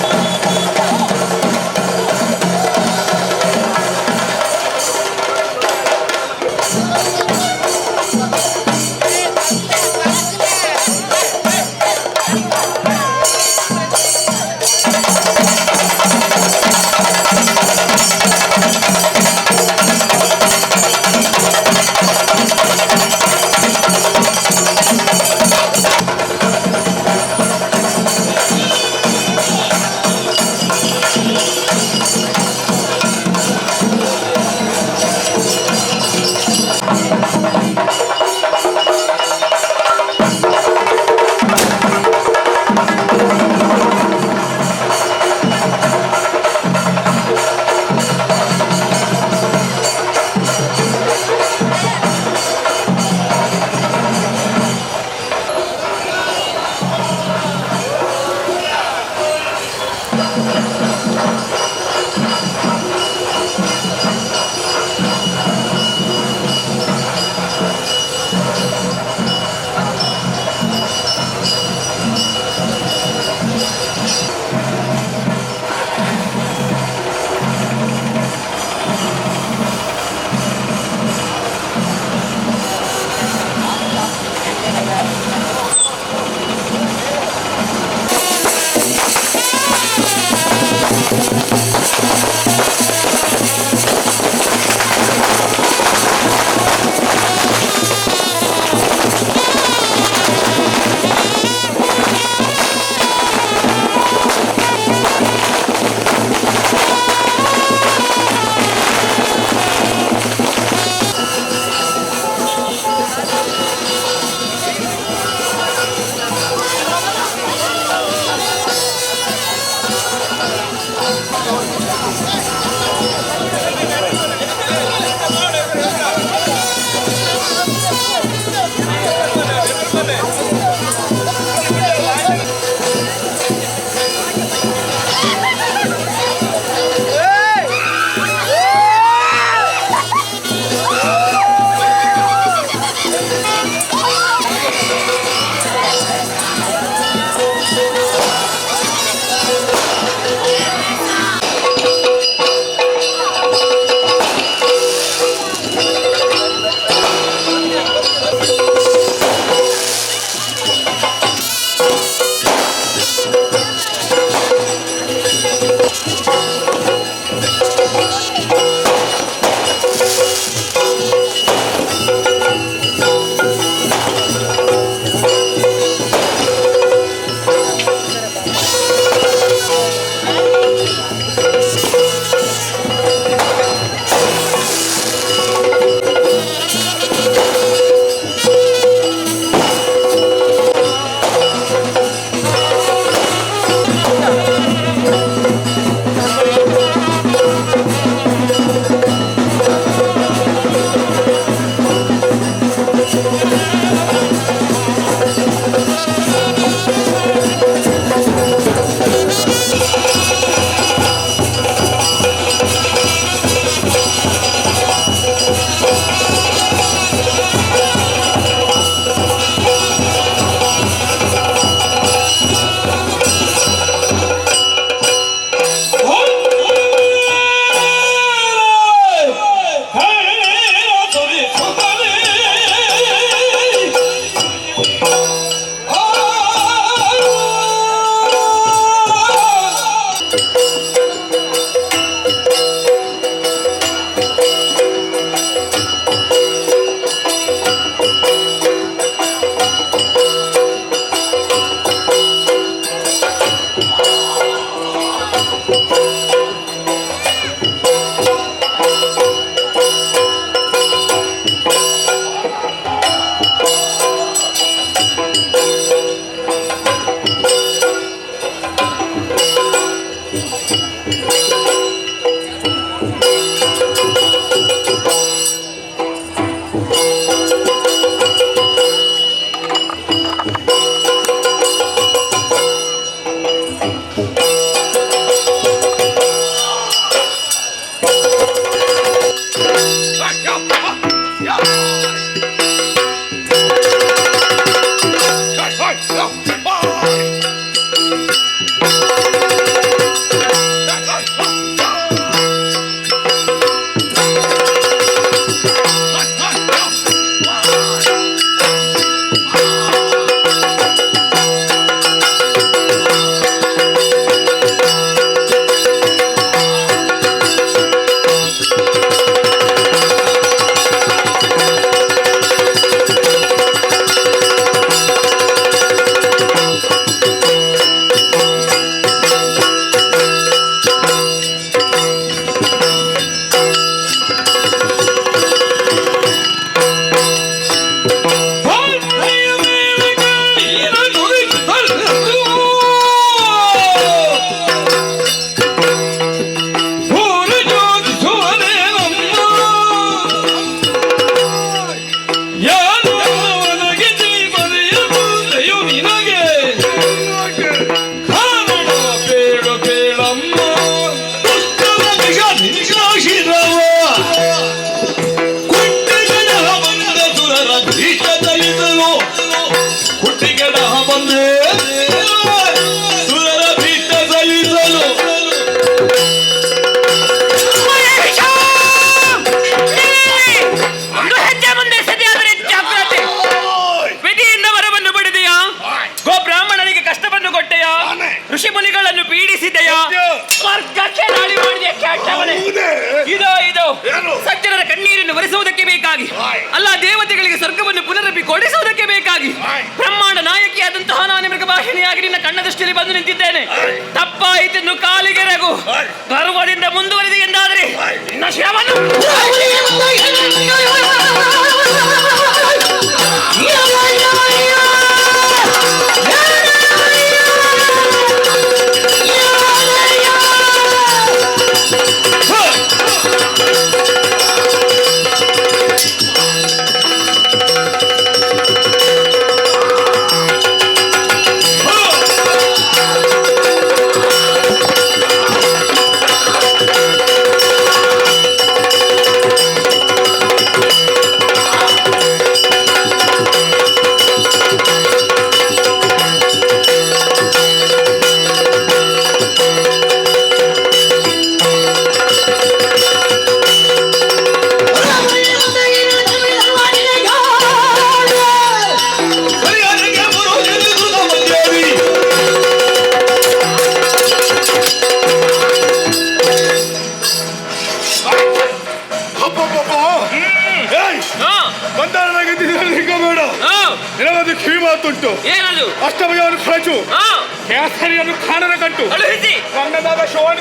ಋಷಿ ಮುನಿಗಳನ್ನು ಪೀಡಿಸಿದೆಯಾ? ಸ್ವರ್ಗಕ್ಕೆ ದಾಳಿ ಮಾಡಿದೆ ಕೆಟ್ಟವನೇ. ಇದು ಸಜ್ಜನರ ಕಣ್ಣೀರನ್ನು ಒರೆಸುವುದಕ್ಕೆ ಬೇಕಾಗಿ ಅಲ್ಲ, ದೇವತೆಗಳಿಗೆ ಸ್ವರ್ಗವನ್ನು ಪುನರಭಿಕೊಡಿಸುವುದಕ್ಕೆ ಬೇಕಾಗಿ ಬ್ರಹ್ಮಾಂಡ ನಾಯಕಿಯಾದಂತಹ ನಾನು ಮೃಗಭಾಷಿಣಿಯಾಗಿ ನಿನ್ನ ಕಣ್ಣ ದೃಷ್ಟಿಯಲ್ಲಿ ಬಂದು ನಿಂತಿದ್ದೇನೆ. ತಪ್ಪಾಯಿತೆಂದು ಕಾಲಿಗೆ ರಗು, ಗರ್ವದಿಂದ ಮುಂದುವರಿದೆ ಎಂದಾದರೆ ನಿನ್ನ ಶಿರವನ್ನು ಏನದು ಅಷ್ಟಮಯವನ್ನು ಖರ್ಚು ಕೇಸರಿಯನ್ನು ಖಾನನ ಕಟ್ಟು ಕನ್ನಡದ ಶೋಭಾನ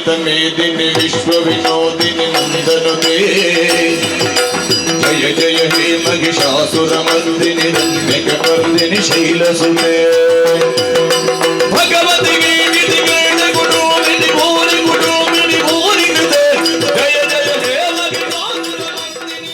ಗಣಿತ ಮೇದಿನಿ ವಿಶ್ವ ವಿನೋದಿನಿ ನಂದನುತೆ ಜಯ ಜಯ ಹೇ ಮಹಿಷಾಸುರ ಮರ್ದಿನಿ ರಂಜಿಕ ವರ್ದಿನಿ ಶೈಲಸುತೆ ಭಗವತಿಗೆ ನಿಧಿಗಣ ಗುರು ನಿಧಿ ಭೂರಿ ಗುರು ನಿಧಿ ಭೂರಿ ನಿಧೆ ಜಯ ಜಯ ಹೇ ಮಹಿಷಾಸುರ ಮರ್ದಿನಿ.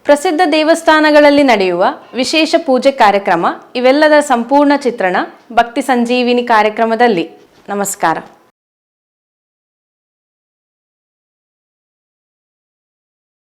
ಪ್ರಸಿದ್ಧ ದೇವಸ್ಥಾನಗಳಲ್ಲಿ ನಡೆಯುವ ವಿಶೇಷ ಪೂಜೆ ಕಾರ್ಯಕ್ರಮ ಇವೆಲ್ಲದರ ಸಂಪೂರ್ಣ ಚಿತ್ರಣ ಭಕ್ತಿ ಸಂಜೀವಿನಿ ಕಾರ್ಯಕ್ರಮದಲ್ಲಿ. ನಮಸ್ಕಾರ.